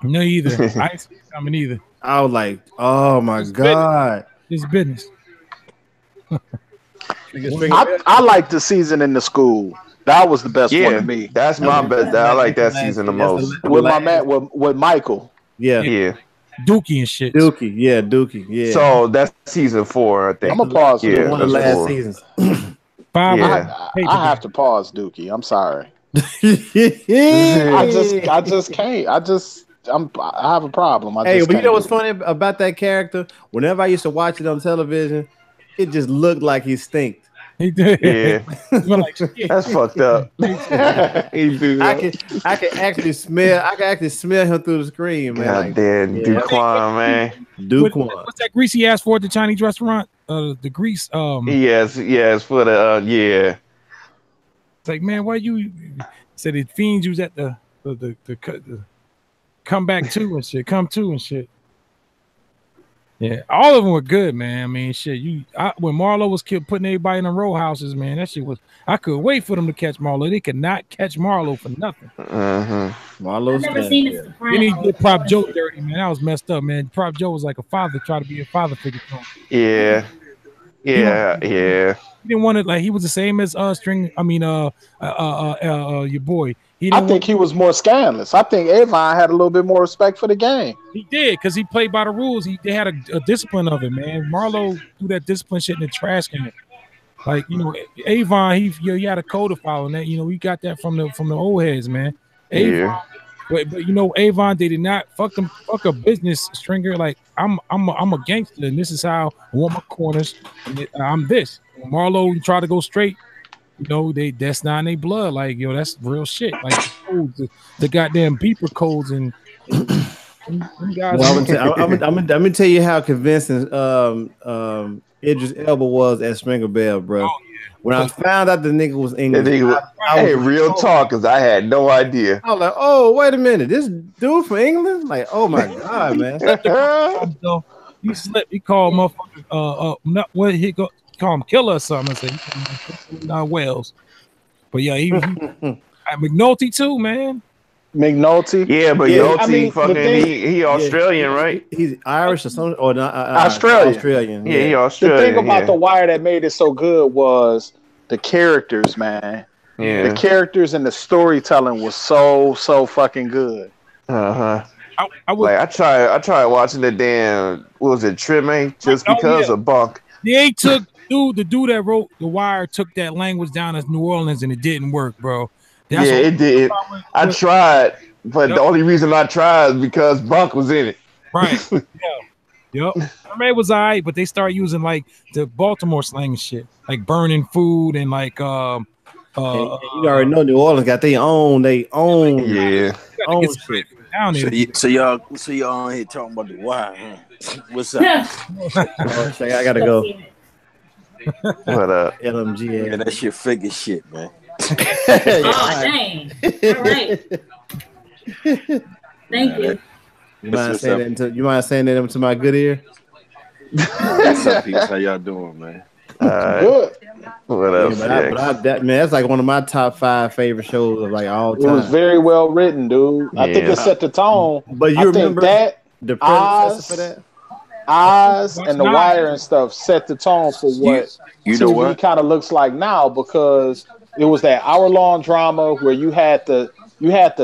No, either. I didn't see it coming either. I was like, oh my God. It's business. I like the season in the school. That was the best one to me. That's my best. I like that season the most. With my man, with Michael. Yeah. Dookie and shit. Dookie. Yeah. So that's season 4, I think. I'm gonna pause. Yeah, one of the last seasons. 5. I have to pause, Dookie. I'm sorry. I just can't. I have a problem. But you know what's funny about that character? Whenever I used to watch it on television, it just looked like he stinked. He did. Yeah. That's fucked up. He do that. I can actually smell him through the screen, man. God damn, Duquan, man. Duquan. What's that grease he asked for at the Chinese restaurant? The grease. Yes, for the yeah. It's like, man, why you said it fiends you was at the come back to and shit, come to and shit. Yeah, all of them were good, man. I mean, shit. When Marlo was putting everybody in the row houses, man, that shit was. I could wait for them to catch Marlo. They could not catch Marlo for nothing. Marlo's I've never seen this. Then he did Prop Joe dirty, man. That was messed up, man. Prop Joe was like a father, trying to be a father figure. Yeah. He didn't want it like he was the same as String. I mean, your boy. I think he was more scandalous. I think Avon had a little bit more respect for the game. He did because he played by the rules. They had a discipline of it, man. Marlo threw that discipline shit in the trash can. Like, Avon, he had a code to follow, and that we got that from the old heads, man. Avon, but Avon, they did not fuck a business Stringer. Like I'm a gangster, and this is how I want my corners. And I'm this. Marlo tried to go straight. That's not in their blood. Like, that's real shit. Like the goddamn beeper codes and guys. Well, I'm gonna tell you how convincing Idris Elba was at Stringer Bell, bro. Oh, yeah. When I found out the nigga was English, real talk, because I had no idea. I was like, oh, wait a minute, this dude from England? Like, oh my God, man. He slipped. He called motherfucker. Not what he go. Call him killer or something. I said, Wales. But yeah, he McNulty too, man. McNulty. Yeah, but he Australian, right? He's Irish or something, or not? Australian. Yeah, he Australian. The thing about The Wire that made it so good was the characters, man. Yeah. The characters and the storytelling was so fucking good. I tried watching the damn. What was it, Treme? Just because of Bunk. They took. The dude that wrote The Wire took that language down as New Orleans, and it didn't work, bro. It did. I tried, but the only reason I tried is because Bunk was in it. Right. Yep. It was all right, but they start using like the Baltimore slang shit, like burning food and like you already know New Orleans got their own own shit. So y'all on here talking about The Wire, huh? What's up? I gotta go. What up? LMG. Yeah, that's your figure shit, man. Oh, dang. All right. Thank you. You mind saying that to my good ear? What's up, peeps? How y'all doing, man? Good. What Yeah, else? that man, that's like one of my top 5 favorite shows of like all It time. was very well written, dude. I think it set the tone. But you I remember think that the predecessor for that? Oz and The Wire and stuff set the tone for what you know TV what? kind of looks like now, because it was that hour-long drama where you had the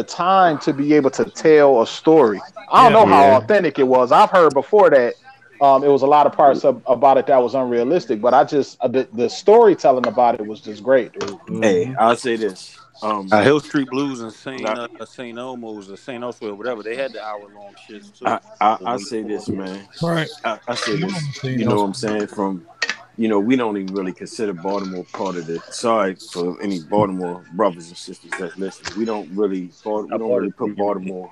time to be able to tell a story. I don't know how authentic it was. I've heard before that it was a lot of parts about it that was unrealistic, but I just the storytelling about it was just great, dude. Hey, I'll say this. Hill Street Blues and St. Elmo's or St. Elsewhere, whatever, they had the hour-long shits too. I say this, man. Right. I say this. You know what I'm saying? From we don't even really consider Baltimore part of the. Sorry for any Baltimore brothers and sisters that's listening. We don't really put Baltimore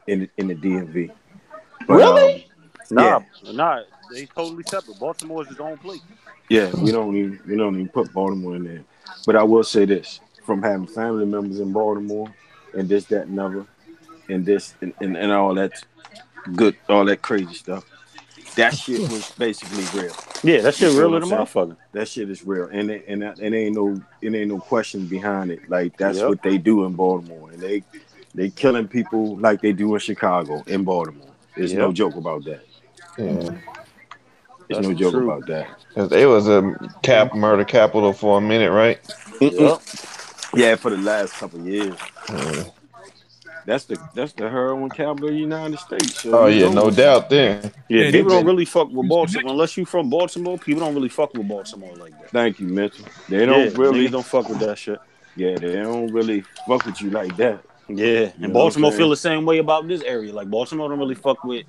in the DMV. But, really? Nah, they totally separate. Baltimore is its own place. Yeah, we don't even put Baltimore in there. But I will say this: from having family members in Baltimore, and this, that, and other, and this, and all that good, all that crazy stuff. That shit was basically real. Yeah, that shit real than a motherfucker. That shit is real, and it ain't no question behind it. Like that's what they do in Baltimore, and they killing people like they do in Chicago in Baltimore. There's no joke about that. Yeah. There's no joke about that. Because it was a murder capital for a minute, right? Yep. Yeah, for the last couple of years. That's the heroin capital of the United States. So no doubt then. Yeah, people don't really fuck with Baltimore. Unless you from Baltimore, people don't really fuck with Baltimore like that. Thank you, Mitchell. They don't really don't fuck with that shit. Yeah, they don't really fuck with you like that. Yeah, and Baltimore feel the same way about this area. Like Baltimore don't really fuck with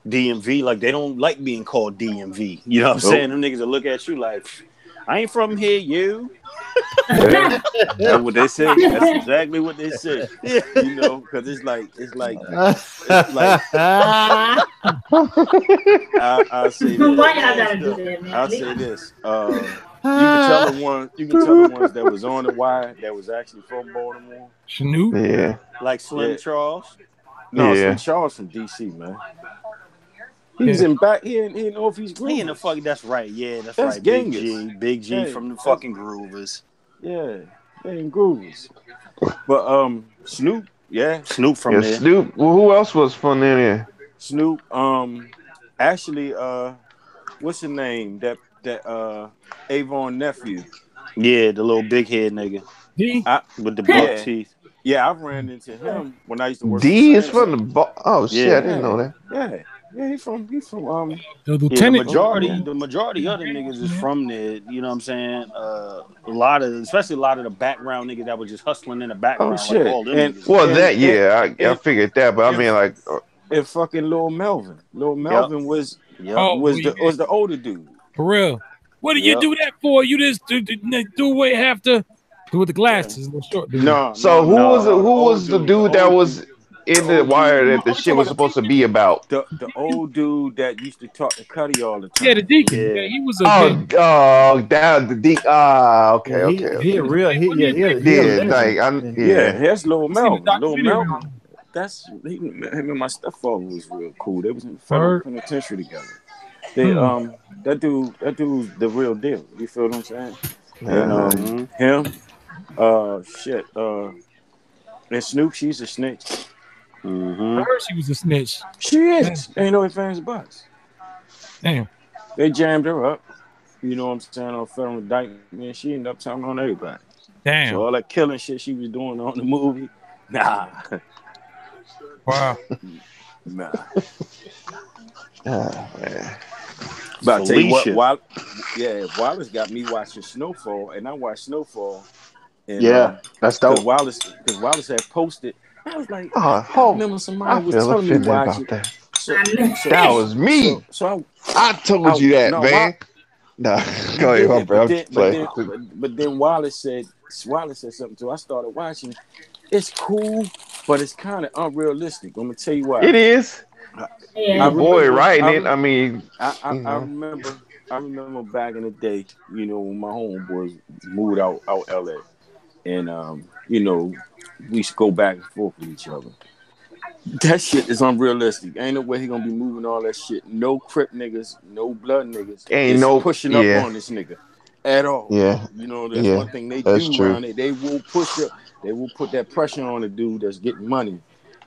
DMV. Like they don't like being called DMV. You know what I'm saying? Them niggas will look at you like, I ain't from here, you. That's what they say. That's exactly what they say. You know, because it's like I'll say this. I'll say this. You can tell the ones that was on the wire that was actually from Baltimore. Snoop? Yeah. Like Slim Charles? No, Slim Charles from DC, man. He's in back. He in Northeast Groovers. He in the fucking. That's right. Yeah, that's right. Genghis. Big G from the fucking Groovers. Yeah, they in Groovers. But Snoop, Snoop from there. Snoop. Well, who else was from there? Snoop. Actually, what's his name? That Avon nephew. Yeah, the little big head nigga. With the buck teeth. Yeah, I ran into him when I used to work. D is from the. Oh shit, I didn't know that. Yeah, he's from the lieutenant. The majority of the niggas is from there. You know what I'm saying? Especially a lot of the background niggas that were just hustling in the background. Oh shit! Like all them and, niggas. Well, I figured that, but I mean like. And fucking Lil Melvin. Lil Melvin was the older dude. For real. What did you do that for? You just do away have to do with the glasses. Short dude. No. So who was the dude that was in the wire that the shit was supposed to be about? The old dude that used to talk to Cuddy all the time. Yeah, the deacon. Yeah, he was a the deacon. Okay. He a real. Here's Lil Melvin. Lil Melvin. Him and my stepfather was real cool. They was in the federal penitentiary together. They that dude's the real deal. You feel what I'm saying? And him, and Snoop, she's a snitch. I heard she was a snitch. She is. Ain't no ifs, ands, or buts. Damn. They jammed her up. You know what I'm saying? On federal indictment. She ended up telling on everybody. Damn. So all that killing shit she was doing on the movie, nah. Wow. Nah. Man. But I tell you what, Wallace got me watching Snowfall, and I watched Snowfall. And, that's dope. Because Wallace had posted. I was like, I remember somebody was telling me watch it. That. That was me. So I told you that, man. Nah, go ahead, bro. But then Wallace said something too. I started watching. It's cool, but it's kind of unrealistic. I'm gonna tell you why. It is. My boy writing it. I mean, I remember back in the day, you know, when my homeboys moved out LA, and you know, we used to go back and forth with each other. That shit is unrealistic. Ain't no way he gonna be moving all that shit. No Crip niggas, no blood niggas. Ain't no pushing up on this nigga. at all. Yeah. You know, that's one thing they that's do true. around it. They will they will put that pressure on the dude that's getting money.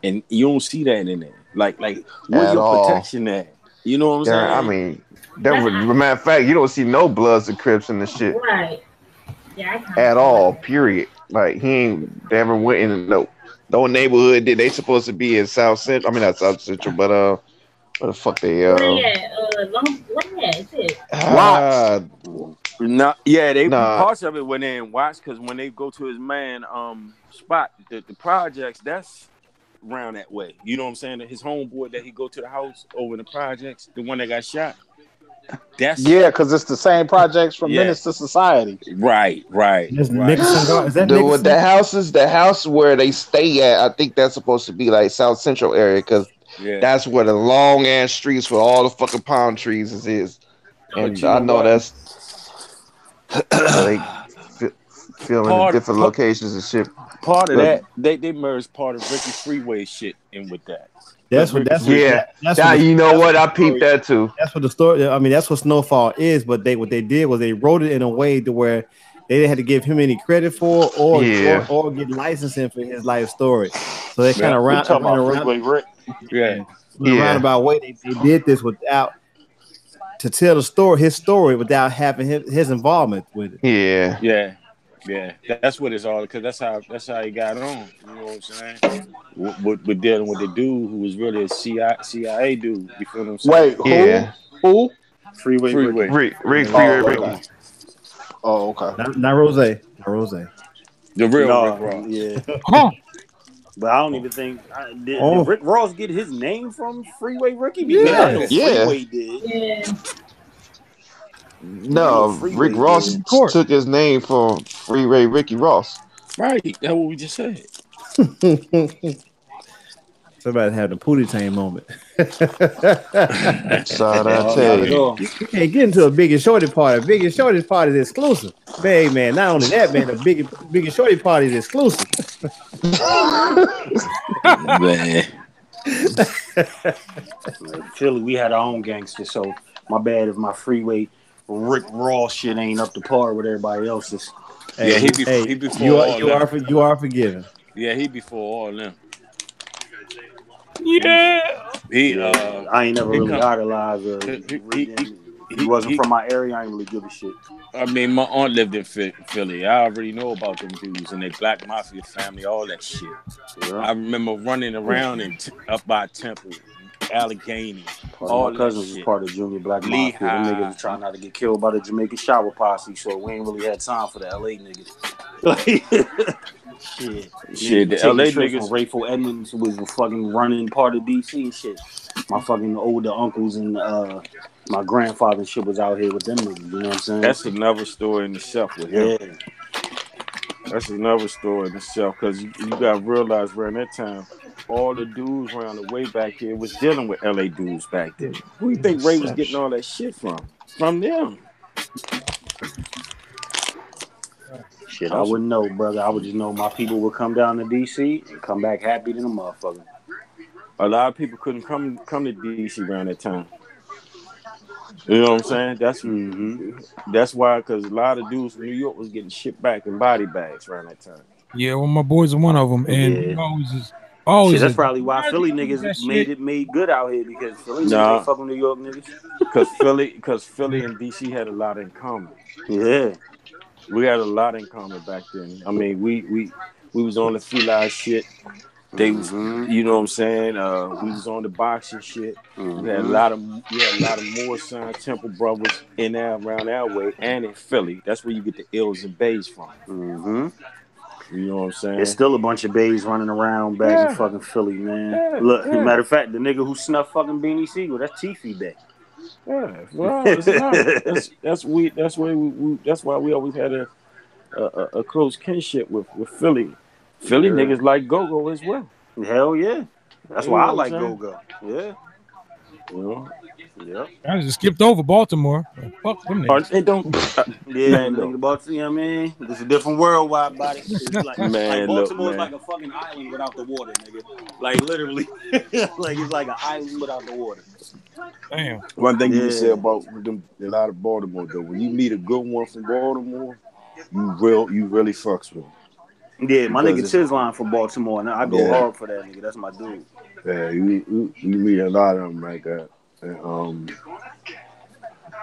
And you don't see that in there. Like where At your all. protection at? You know what I'm saying? I mean, matter of fact, you don't see no Bloods and Crips in the shit. Right. Yeah. At all, period. Like he ain't never went in no neighborhood that they supposed to be in South Central. I mean not South Central, but where the fuck they They Nah. parts of it when they in Watts, because when they go to his man spot, the projects, that's round that way. You know what I'm saying? His homeboy that he go to the house over in the projects, the one that got shot. Because it's the same projects from Menace to Society. Right. Is that the house where they stay at? I think that's supposed to be like South Central area, because that's where the long ass streets with all the fucking palm trees is. And I know that's they filming in different locations and shit. Part of that, they merged part of Ricky Freeway shit in with that. I peeped that too. That's what the story. I mean, that's what Snowfall is. But what they did was they wrote it in a way to where they didn't have to give him any credit for or get licensing for his life story. So they kind of round Rick. In a roundabout way. They did this without to tell his story without having his involvement with it. Yeah, that's what it's all, because that's how he got on. You know what I'm saying? With dealing with the dude who was really a CIA dude. You feel what I'm saying? Wait, who? Freeway. Rick. Oh, okay. Not Rose. The real Rick Ross. Yeah. But I don't even think did Rick Ross get his name from Freeway Ricky? Because I know Freeway did. Yeah. No, Rick Ross took his name from Freeway Ricky Ross. Right, that's what we just said. Somebody had the Pootie Tang moment. So I tell you, you can't get into a Big and Shorty party. Big and Shorty party is exclusive. Man, not only that, man, the Big and Shorty party is exclusive. Man. Philly, we had our own gangster, so my bad if my Freeway Rick Ross shit ain't up to par with everybody else's. He before you are forgiven. Yeah, he before all them. Yeah. I ain't never really idolized. He wasn't from my area. I ain't really give a shit. I mean, my aunt lived in Philly. I already know about them dudes and their Black Mafia family, all that shit. Yeah. I remember running around up by Temple, Allegheny. All my cousins was part of Junior Black Mafia. Them niggas was trying not to get killed by the Jamaican shower posse, so we ain't really had time for the LA niggas. Shit, the LA niggas. Rayful Edmonds was fucking running part of DC and shit. My fucking older uncles and my grandfather and shit was out here with them niggas. You know what I'm saying? That's another story in itself with him. Yeah. That's another story in itself, because you got to realize around that time, all the dudes around the way back here was dealing with LA dudes back then. Who do you think Ray was getting all that shit from? From them. Shit, I wouldn't know, brother. I would just know my people would come down to DC and come back happy than a motherfucker. A lot of people couldn't come to DC around that time. You know what I'm saying? That's why, because a lot of dudes from New York was getting shipped back in body bags around that time. Yeah, well, my boys are one of them, and always. That's probably why Philly niggas made good out here, because Philly niggas ain't fucking New York niggas. Because Philly and DC had a lot in common. Yeah, we had a lot in common back then. I mean, we was on the Feli shit. They was, you know what I'm saying? We was on the boxing shit. We had a lot of Moore-son Temple brothers in there around our way, and in Philly. That's where you get the Ills and Bays from. You know what I'm saying? There's still a bunch of Bays running around back in fucking Philly, man. Look, matter of fact, the nigga who snuffed fucking Beanie Siegel, that's Tiffy Bay. Yeah, well, it's not. That's why we always had a close kinship with Philly. Philly niggas like go-go as well. Hell yeah. That's why I like go-go. Yeah. You know? Yep. I just skipped over Baltimore. Fuck them niggas. It don't. Nigga, Baltimore, you know what I mean? It's a different world, wide body. It's like Baltimore's like a fucking island without the water, nigga. Like literally. Like it's like an island without the water. Damn. One thing you can say about them, a lot of Baltimore though, when you meet a good one from Baltimore, you really fucks with them. Yeah, my nigga Tizline from Baltimore, and I go hard for that nigga. That's my dude. Yeah, you meet a lot of them like that. And,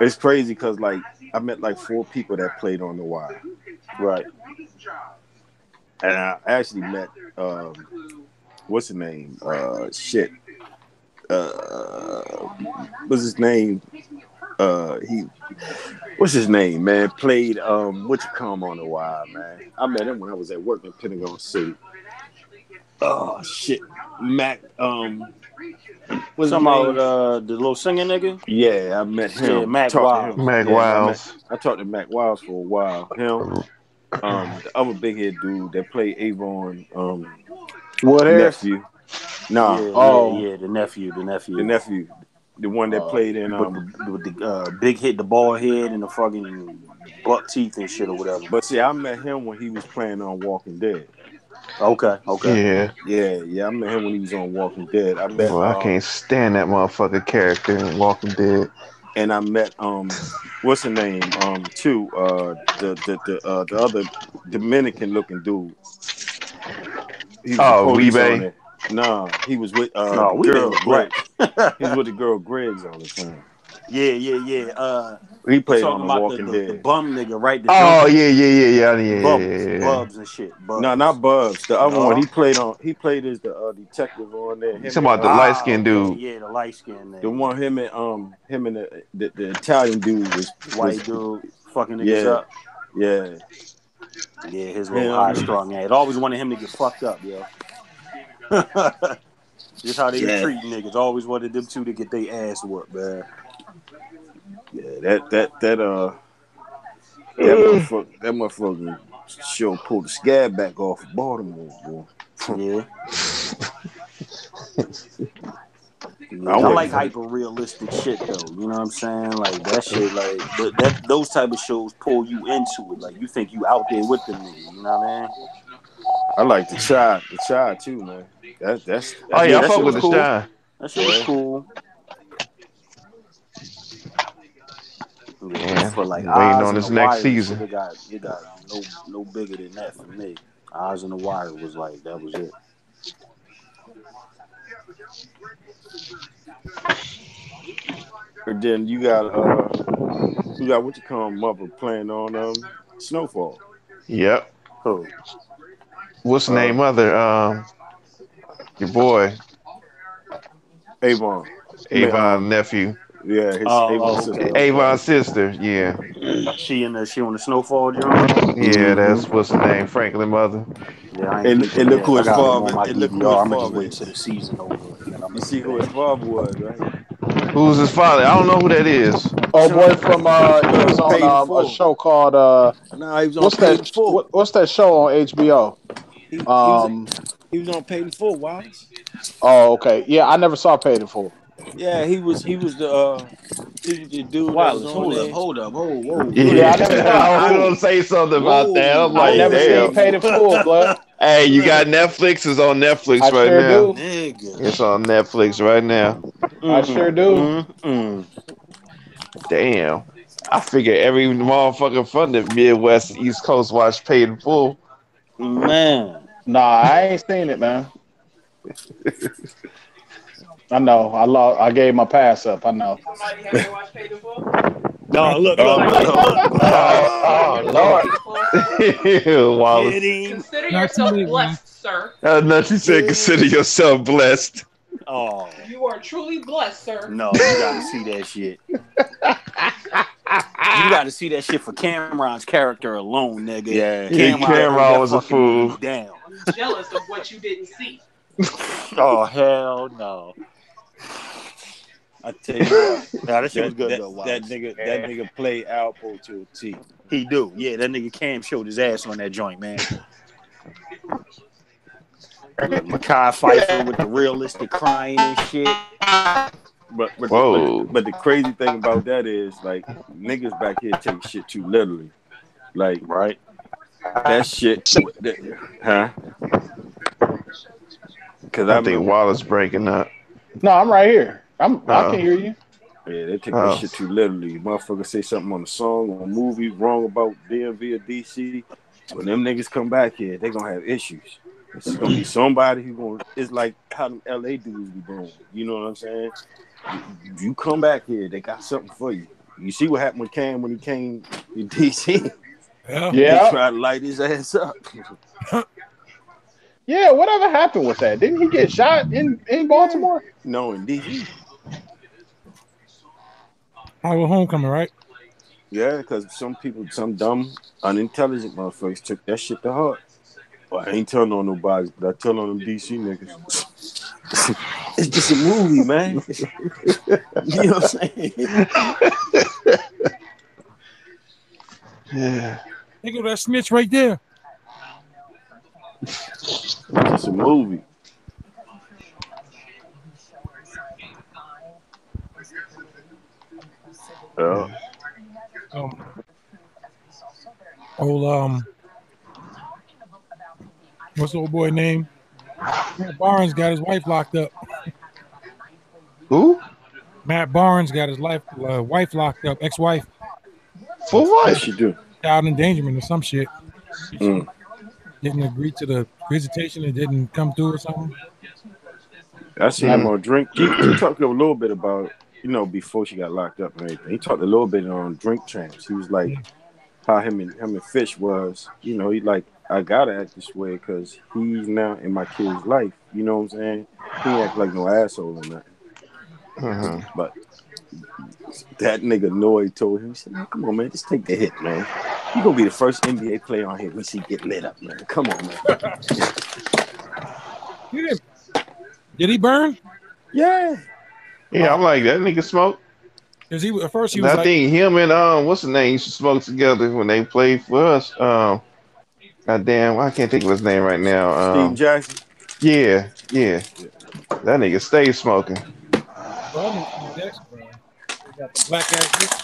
it's crazy because like I met like 4 people that played on the Wire. Right. And I actually met what's his name? What's his name? What's his name, man? Played what you come on the Wire, man. I met him when I was at work in Pentagon City. Oh shit. Mac what's Talking about the little singing nigga? Yeah, I met him. Yeah, Mac Wiles. Mac Wiles. I talked to Mac Wiles for a while. Him, the other big head dude that played Avon nephew. Nah. Yeah, the nephew. The nephew. The one that played in with the big head, the bald head, and the fucking buck teeth and shit or whatever. But see, I met him when he was playing on Walking Dead. Okay. Yeah. I met him when he was on Walking Dead. I met. I can't stand that motherfucker character in Walking Dead. And I met what's her name? Too the other Dominican looking dude. Weebay. No, he was with we girl Greg. He was with the girl Greg's all the time. Yeah. He played on talking the about Walking Dead. The bum nigga, right? Bubs and shit. No, not Bubs. The other one he played as the detective on there. You talking about the light skinned dude? Yeah, the light skinned nigga. The one him and the Italian dude was white dude fucking niggas up. Yeah. Yeah, his little high strong ass. Always wanted him to get fucked up, yo. Just how they treat niggas. Always wanted them two to get their ass whooped, man. Yeah, that motherfucker sure pulled the scab back off of Baltimore, boy. Yeah. I like hyper realistic shit though. You know what I'm saying? Like that shit, like those type of shows pull you into it. Like you think you out there with the nigga. You know what I mean? I like the Chi too, man. That's I fuck with the cool. Chi. That shit was cool. Yeah, for like waiting on this next season. It got no bigger than that for me. Oz and the Wire was like that was it. And then you got what you call mother playing on Snowfall. Yep. Who? What's the name of your boy? Avon nephew. Yeah, his Avon's sister. Avon's sister, yeah. She on the Snowfall joint? Yeah, that's what's the name, Franklin mother. Yeah, and look who his father. I'm gonna just wait till the season over. You see who his father was, right? Who's his father? I don't know who that is. Oh boy, from he was on a show called he was on Paid in Full. What's that show on HBO? He was on Paid in Full, Wallace. Oh, okay. Yeah, I never saw Paid in Full. Yeah, he was the dude. Wallace, hold up. Yeah, I was gonna say something about that. I'm like, I never seen Paid in Full, blood. Hey, you got Netflix? It's on Netflix I right sure now. do. It's on Netflix right now. I sure do. Damn. I figure every motherfucker from the Midwest, East Coast watch Paid in Full. Man. Nah, I ain't seen it, man. I know. I gave my pass up. I know. Somebody had to watch Paid in Full? No, look. Oh, Lord. Wallace. Consider yourself blessed, sir. Nothing said consider yourself blessed. Oh. You are truly blessed, sir. No, you gotta see that shit. You gotta see that shit for Cameron's character alone, nigga. Yeah, Cameron was a fool. Damn. I'm jealous of what you didn't see. Oh, hell no. I tell you what, that shit was good though. That nigga played Alpo to a T. He do. Yeah, that nigga Cam showed his ass on that joint, man. Mekhi Phifer with the realistic crying and shit. But the crazy thing about that is like niggas back here take shit too literally. Like right. That shit, huh? Because I think Wallace breaking up. No, I'm right here. I can hear you. Yeah, they take that shit too literally. Motherfucker say something on a song or a movie wrong about DMV or DC. When them niggas come back here, they gonna have issues. It's gonna be somebody who gonna. It's like how them LA dudes be doing. You know what I'm saying? You come back here, they got something for you. You see what happened with Cam when he came to DC? Yeah. They tried to light his ass up. Yeah, whatever happened with that? Didn't he get shot in Baltimore? No, in DC. Our homecoming, right? Yeah, because some people, some dumb, unintelligent motherfuckers took that shit to heart. Well, I ain't telling on nobody, but I tell on them DC niggas. It's just a movie, man. You know what I'm saying? Yeah. Think of that snitch right there. It's a movie. Yeah. What's the old boy name? Matt Barnes got his wife locked up. Who? Matt Barnes got his wife locked up, ex-wife. For what? What she do? Child endangerment or some shit. Mm. Didn't agree to the visitation. It didn't come through or something. I seen him on Drink. He talked a little bit about, before she got locked up and everything. He talked a little bit on Drink Champs. He was like, how him and Fish was, he like, I gotta act this way because he's now in my kid's life. You know what I'm saying? He ain't act like no asshole or nothing. But that nigga Noy told him, he said, man, come on, man, just take the hit, man. You gonna be the first NBA player on here we see get lit up, man. Come on, man. Did he burn? Yeah. Yeah, I'm like, that nigga smoke. Cause at first he was I think him and what's the name used to smoke together when they played for us. Goddamn, I can't think of his name right now. Steve Jackson. Yeah. That nigga stays smoking. Well, I Steve Jackson, bro. He got the black ass bitch.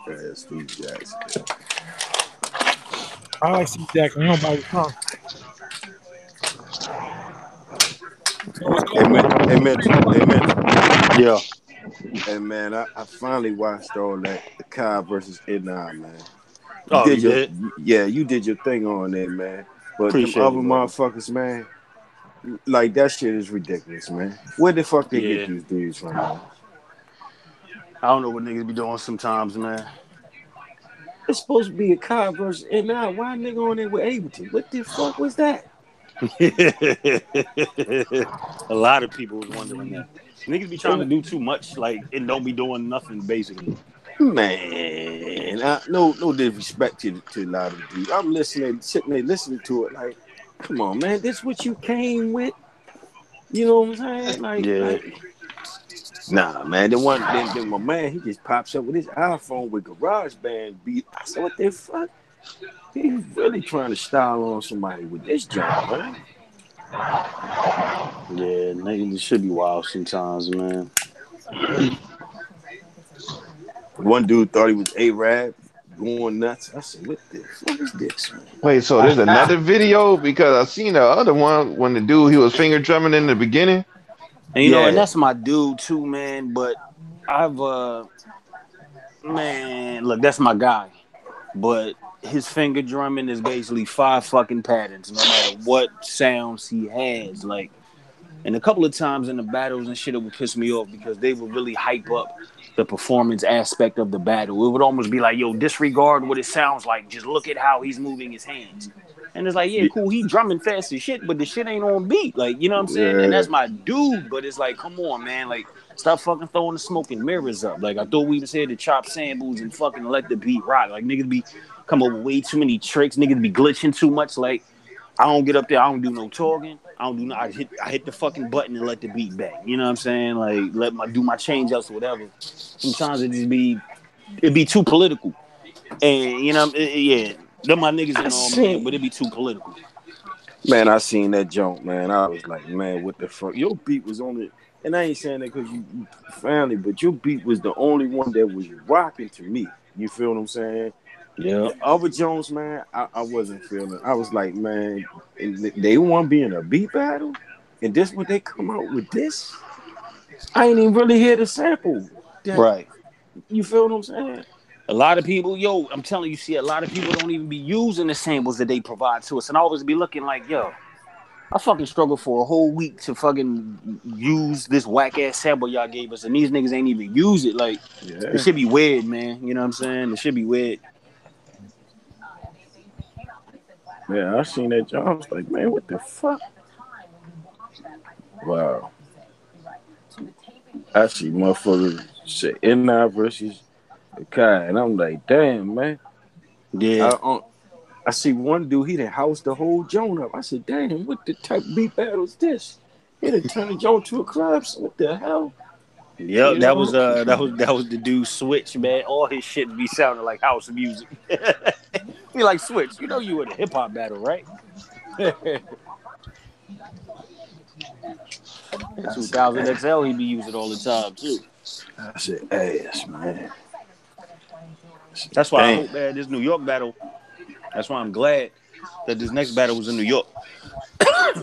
Yeah, Steve Jackson. I like Steve Jackson. I don't know about his song. Amen. Yeah. And man, I finally watched all that the Kai versus Idna, man. Oh, you did? Yeah, you did your thing on there, man. But Appreciate them other it, brother. motherfuckers, man, like that shit is ridiculous, man. Where the fuck they get these dudes from, man? I don't know what niggas be doing sometimes, man. It's supposed to be a Kai versus Idna. Why nigga on there with Ableton? What the fuck was that? A lot of people was wondering that. Niggas be trying to do too much, like, and don't be doing nothing, basically. Man, no disrespect to a lot of dudes. I'm sitting there listening to it like, come on, man, this what you came with? You know what I'm saying? Like, nah, man. Then my man, he just pops up with his iPhone with GarageBand beat. I said, what the fuck? He's really trying to style on somebody with this job, man. Yeah, niggas should be wild sometimes, man. One dude thought he was A-Rab going nuts. I said, what the fuck is this, man? Wait, so there's another video? Because I seen the other one when the dude, he was finger drumming in the beginning. And you know, and that's my dude too, man. But man, look, that's my guy. But his finger drumming is basically 5 fucking patterns, no matter what sounds he has. Like, and a couple of times in the battles and shit, it would piss me off because they would really hype up the performance aspect of the battle. It would almost be like, yo, disregard what it sounds like. Just look at how he's moving his hands. And it's like, yeah, cool, he drumming fast as shit, but the shit ain't on beat. Like, you know what I'm saying? And that's my dude, but it's like, come on, man. Like, stop fucking throwing the smoke and mirrors up. Like, I thought we was here to chop samples and fucking let the beat rock. Like, niggas be come up with way too many tricks. Niggas be glitching too much. Like, I don't get up there. I don't do no talking. I hit the fucking button and let the beat back. You know what I'm saying? Like, do my change ups or whatever. Sometimes it be too political. And, you know, yeah. They're my niggas and all, man, but it be too political. Man, I seen that joke, man. I was like, man, what the fuck? Your beat was only, and I ain't saying that because you family, but your beat was the only one that was rocking to me. You feel what I'm saying? Yeah. Albert Jones, man, I wasn't feeling. I was like, man, they want to be in a beat battle, and this what they come out with this. I ain't even really hear the sample. Right. You feel what I'm saying? A lot of people, I'm telling you, see, a lot of people don't even be using the samples that they provide to us, and I always be looking like, I fucking struggled for a whole week to fucking use this whack ass sample y'all gave us, and these niggas ain't even use it. Like, it should be weird, man. You know what I'm saying? It should be weird. Yeah, I seen that. I was like, man, what the fuck? Wow. I see motherfuckers say N9 versus Kai, and I'm like, damn, man. Yeah. I see one dude, he done housed the whole joint up. I said, damn, what the type of beat battle is this? He done turned the joint to a club. So what the hell? Yep, You that know? was the dude Switch, man. All his shit be sounding like house music. Be like, Switch, you know you in a hip hop battle, right? 2000 XL, he be using all the time too. I said, ass, man. That's why I Damn. hope, man, this New York battle. That's why I'm glad that this next battle was in New York. That's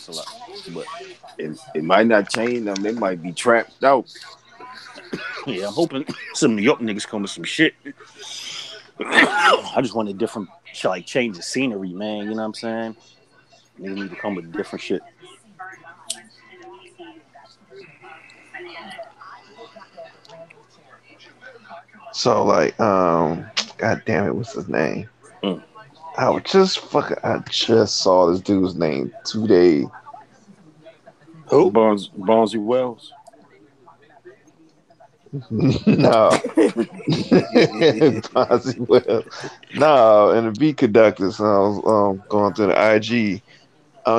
a lot, but it might not change them. They might be trapped out. Yeah, I'm hoping some New York niggas come with some shit. I just want a different, like, change the scenery, man. You know what I'm saying? Niggas need to come with different shit. So like, god damn it, what's his name? I just saw this dude's name today. Who? Bonzi Wells. No. Bonzi Wells. No, and the beat conductor. So I was going through the IG.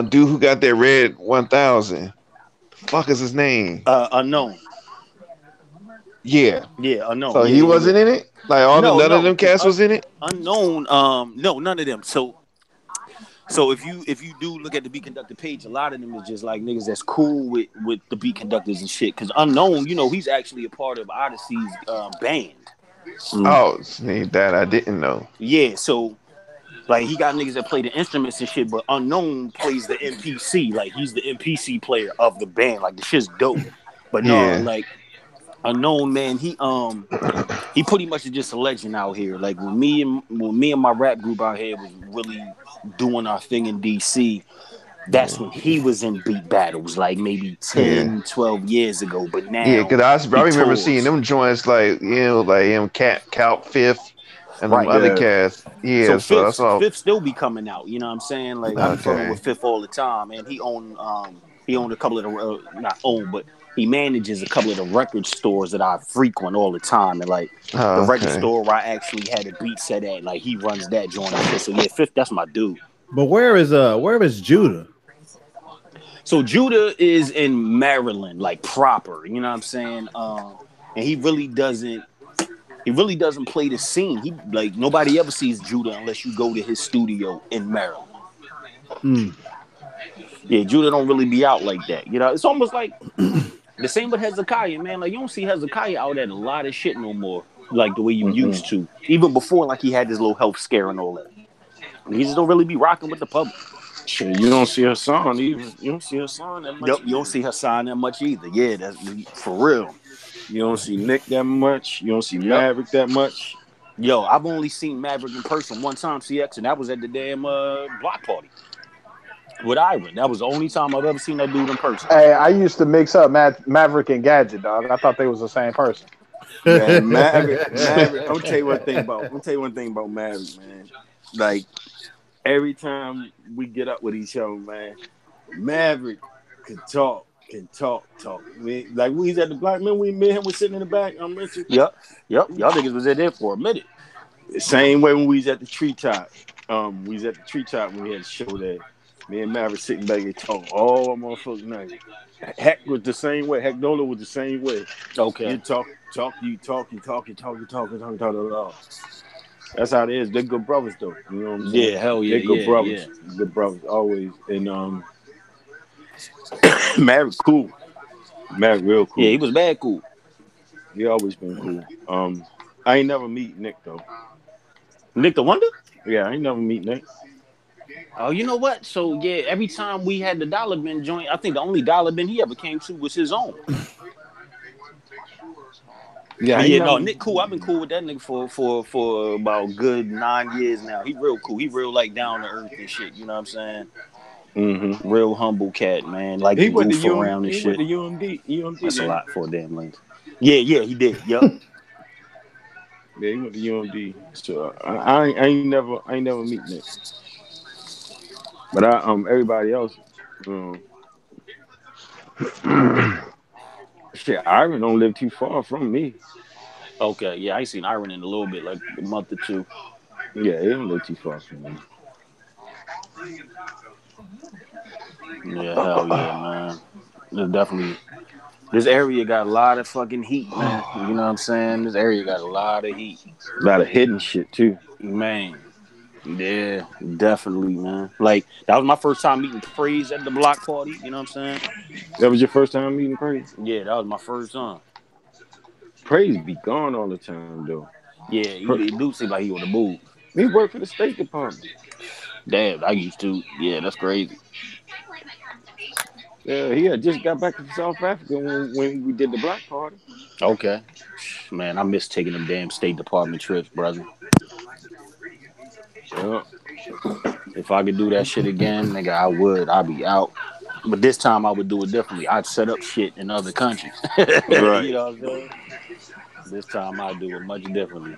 Dude who got that red 1000. Fuck is his name? Unknown. Yeah. Yeah, Unknown. So yeah, he wasn't in it? Like none of them cats was in it? Unknown, no, none of them. So if you do look at the beat conductor page, a lot of them is just like niggas that's cool with the beat conductors and shit. Cause Unknown, he's actually a part of Odyssey's band. Oh, that I didn't know. Yeah, so like he got niggas that play the instruments and shit, but Unknown plays the MPC. Like he's the MPC player of the band. Like the shit's dope. But no, like Unknown, man, he pretty much is just a legend out here. Like when me and my rap group out here was really doing our thing in DC, that's when he was in beat battles, like maybe 10, 12 years ago. But now, yeah, because I remember seeing them joints like him, Cal Fifth, and them other cats. Yeah, so that's all. Fifth still be coming out. You know what I'm saying? Like I be fucking with Fifth all the time, and he owned a couple of the not owned, but he manages a couple of the record stores that I frequent all the time, and like the record store where I actually had a beat set at, like he runs that joint and shit. So yeah, Fifth, that's my dude. But where is Judah? So Judah is in Maryland, like proper. You know what I'm saying? And he really doesn't play the scene. He like nobody ever sees Judah unless you go to his studio in Maryland. Yeah, Judah don't really be out like that. You know, it's almost like the same with Hezekiah, man. Like you don't see Hezekiah out at a lot of shit no more, like the way you used to. Even before, like he had this little health scare and all that. He just don't really be rocking with the public. Shit, you don't see her son either. You don't see her son that much. Yep, you don't see her son that much either. Yeah, that's for real. You don't see Nick that much. You don't see Maverick that much. Yo, I've only seen Maverick in person one time, CX, and that was at the damn block party with Iron. That was the only time I've ever seen that dude in person. Hey, I used to mix up Maverick and Gadget, dog. I thought they was the same person. Yeah, Maverick. I'm gonna tell you one thing about Maverick, man. Like every time we get up with each other, man, Maverick can talk. Like we was at the block, man. Me and him was sitting in the back. I'm Richard. Yep. Y'all niggas was there for a minute. The same way when we was at the treetop. We was at the treetop when we had a show there. Me and Maverick sitting back and talk all motherfucking night. Heck was the same way. Heck Dola was the same way. Okay. You talk. That's how it is. They're good brothers though. You know what I'm saying? Yeah, hell yeah. They're good brothers. Yeah. Good brothers always. And Maverick cool. Maverick real cool. Yeah, he was bad cool. He always been cool. I ain't never meet Nick though. Nick the Wonder? Yeah, I ain't never meet Nick. Oh, you know what? So yeah, every time we had the Dollar Bin joint, I think the only Dollar Bin he ever came to was his own. Yeah, But I ain't yeah, no, never. Nick cool. I've been cool with that nigga for about good 9 years now. He real cool. He real like down to earth and shit. You know what I'm saying? Mm-hmm. Real humble cat, man. Like He to went to goof around and He shit. went to UMD. That's a Then. lot for a damn length. Yeah, he did. Yup. Yeah, he went to UMD. So I ain't never meet Nick. But everybody else, shit, Iron don't live too far from me. Okay, yeah, I seen Iron in a little bit, like a month or two. Yeah, he don't live too far from me. Yeah, hell yeah, man. There's definitely. This area got a lot of fucking heat, man. You know what I'm saying? This area got a lot of heat. A lot of hidden shit too. Man. Yeah, definitely, man. Like, that was my first time meeting Praise at the block party. You know what I'm saying? That was your first time meeting Praise? Yeah, that was my first time. Praise be gone all the time, though. Yeah, he do seem like he on the move. He worked for the State Department. Damn, I used to. Yeah, that's crazy. Yeah, he had just got back from South Africa when we did the block party. Okay. Man, I miss taking them damn State Department trips, brother. Yeah. If I could do that shit again, nigga, I would. I'd be out. But this time I would do it differently. I'd set up shit in other countries. Right. You know what I'm saying? This time I'd do it much differently.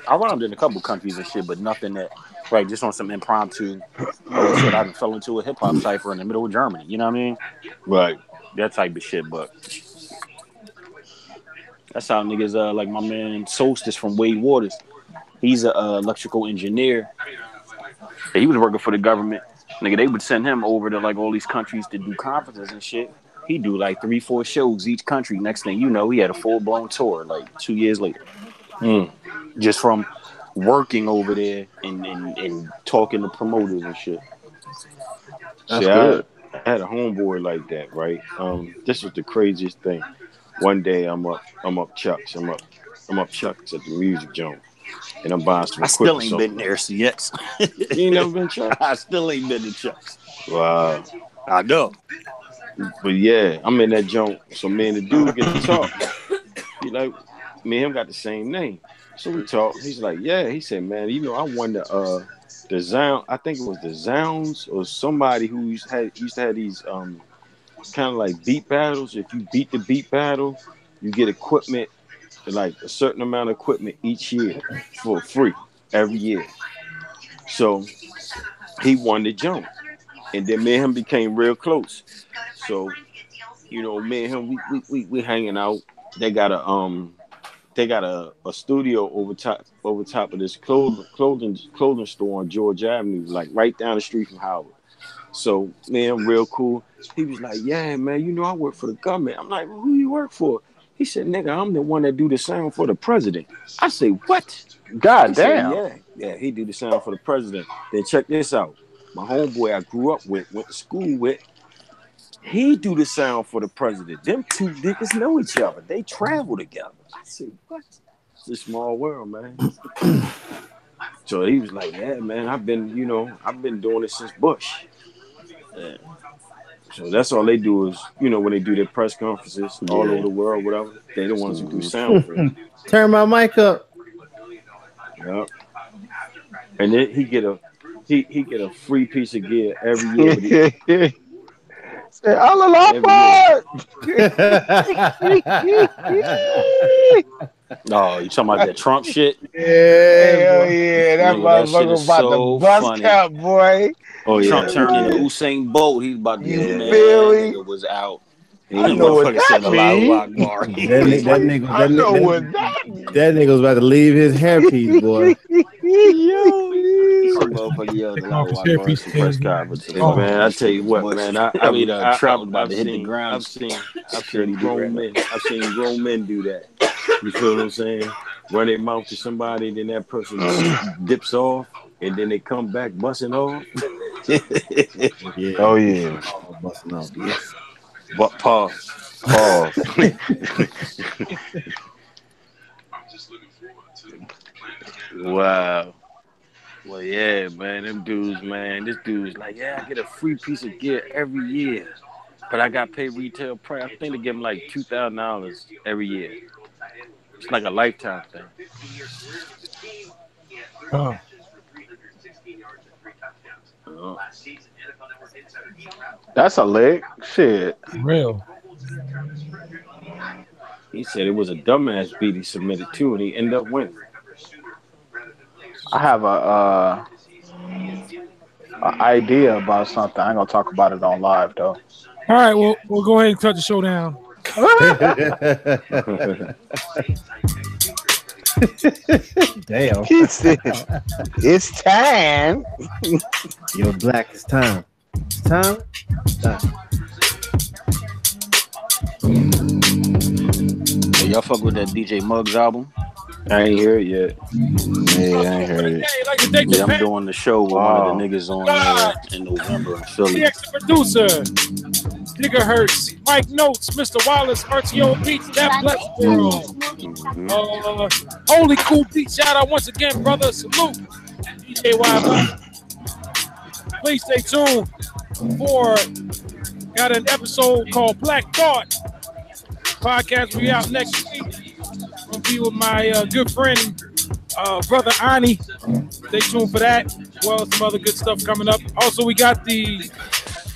I rhymed in a couple countries and shit, but nothing that, right, just on some impromptu bullshit. I fell into a hip-hop cipher in the middle of Germany. You know what I mean? Right. That type of shit, but that's how niggas, like my man Solstice from Wade Waters. He's a electrical engineer. He was working for the government. Nigga, they would send him over to like all these countries to do conferences and shit. He do like 3-4 shows each country. Next thing you know, he had a full-blown tour like 2 years later. Just from working over there and talking to promoters and shit. That's good. I had a homeboy like that, right? This was the craziest thing. One day I'm up Chuck's. I'm up Chuck's at the music joint. And I'm buying some equipment. I still ain't been there, CX. You ain't never been to Chuck's? I still ain't been to Chuck's. Wow. I know. But yeah, I'm in that joint. So me and the dude get to talk. He like, me and him got the same name. So we talk. He's like, yeah. He said, man, you know, I won the Zound. I think it was the Zounds or somebody who used to have these kind of like beat battles. If you beat the beat battle, you get equipment, like a certain amount of equipment each year for free every year. So he won the jump. And then me and him became real close. So, you know, me and him, we hanging out. They got a studio over top of this clothing store on George Avenue, like right down the street from Howard. So man, real cool. He was like, yeah, man, you know I work for the government. I'm like, well, who you work for? He said, nigga, I'm the one that do the sound for the president. I say, what? God damn. Said, yeah, he do the sound for the president. Then check this out. My homeboy I grew up with, went to school with, he do the sound for the president. Them two niggas know each other. They travel together. I said, what? It's a small world, man. So he was like, yeah, man, I've been doing it since Bush. Yeah. So that's all they do is, you know, when they do their press conferences all over the world, whatever, they're the ones who do sound for it. Turn my mic up. Yep. And then he get a free piece of gear every year. Say, Allah. Oh, you talking about that Trump shit? Yeah, yeah, that motherfucker about so to bust funny. cap, boy. Oh yeah, Trump turned into Usain Bolt. He's about to You get feel me? nigga was out. I know what that means. That nigga was about to leave his hairpiece, boy. Press conference. Man, I tell you what, man, Trump about to hit the ground. I've seen grown men do that. You feel what I'm saying? Run their mouth to somebody, then that person dips off, and then they come back busting off. Yeah. Oh yeah, busting off. But pause. Wow. Well, yeah, man, them dudes, man. This dude's like, yeah, I get a free piece of gear every year, but I got to pay retail price. I think they give him like $2,000 every year. It's like a lifetime thing. Oh. That's a lick. Shit. Real. He said it was a dumbass beat he submitted too, and he ended up winning. I have a idea about something. I ain't gonna talk about it on live though. All right, well, we'll go ahead and cut the show down. Damn. He said, it's time. Yo, Black, it's time. It's time. Hey, y'all fuck with that DJ Muggs album? I ain't hear it yet. Yeah, I ain't heard it. Yeah, I'm doing the show with one of the niggas on in November in Philly. The extra producer, Gigahertz, Mike Notes, Mr. Wallace, RTO Beats, That Bless World. Holy Cool Beat, shout out once again, brother. Salute. DJ WIDEBODY. Please stay tuned for got an episode called Black Thought. Podcast will be out next week. I'll be with my good friend, brother Ani. Stay tuned for that, as well as some other good stuff coming up. Also, we got the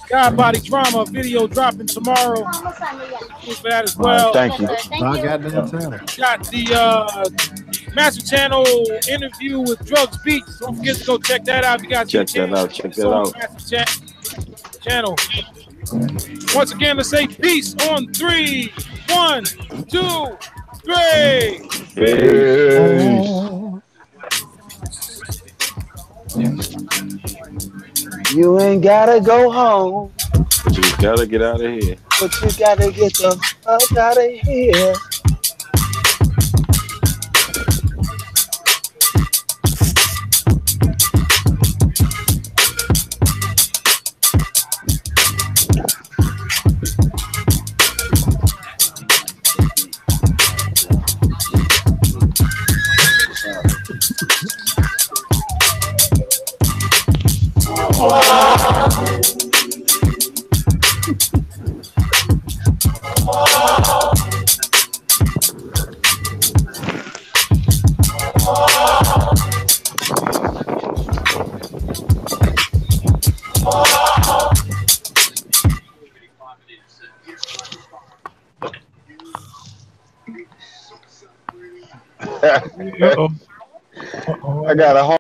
God Body Drama video dropping tomorrow. For that as well. Thank you. My goddamn time. Got the Master Channel interview with Drugs Beats. Don't forget to go check that out. You got Check that out. Check that out. Master Channel. Once again, let's say peace on 3, 1, 2, 3. You ain't gotta go home, But you gotta get out of here. but you gotta get the fuck out of here. I got a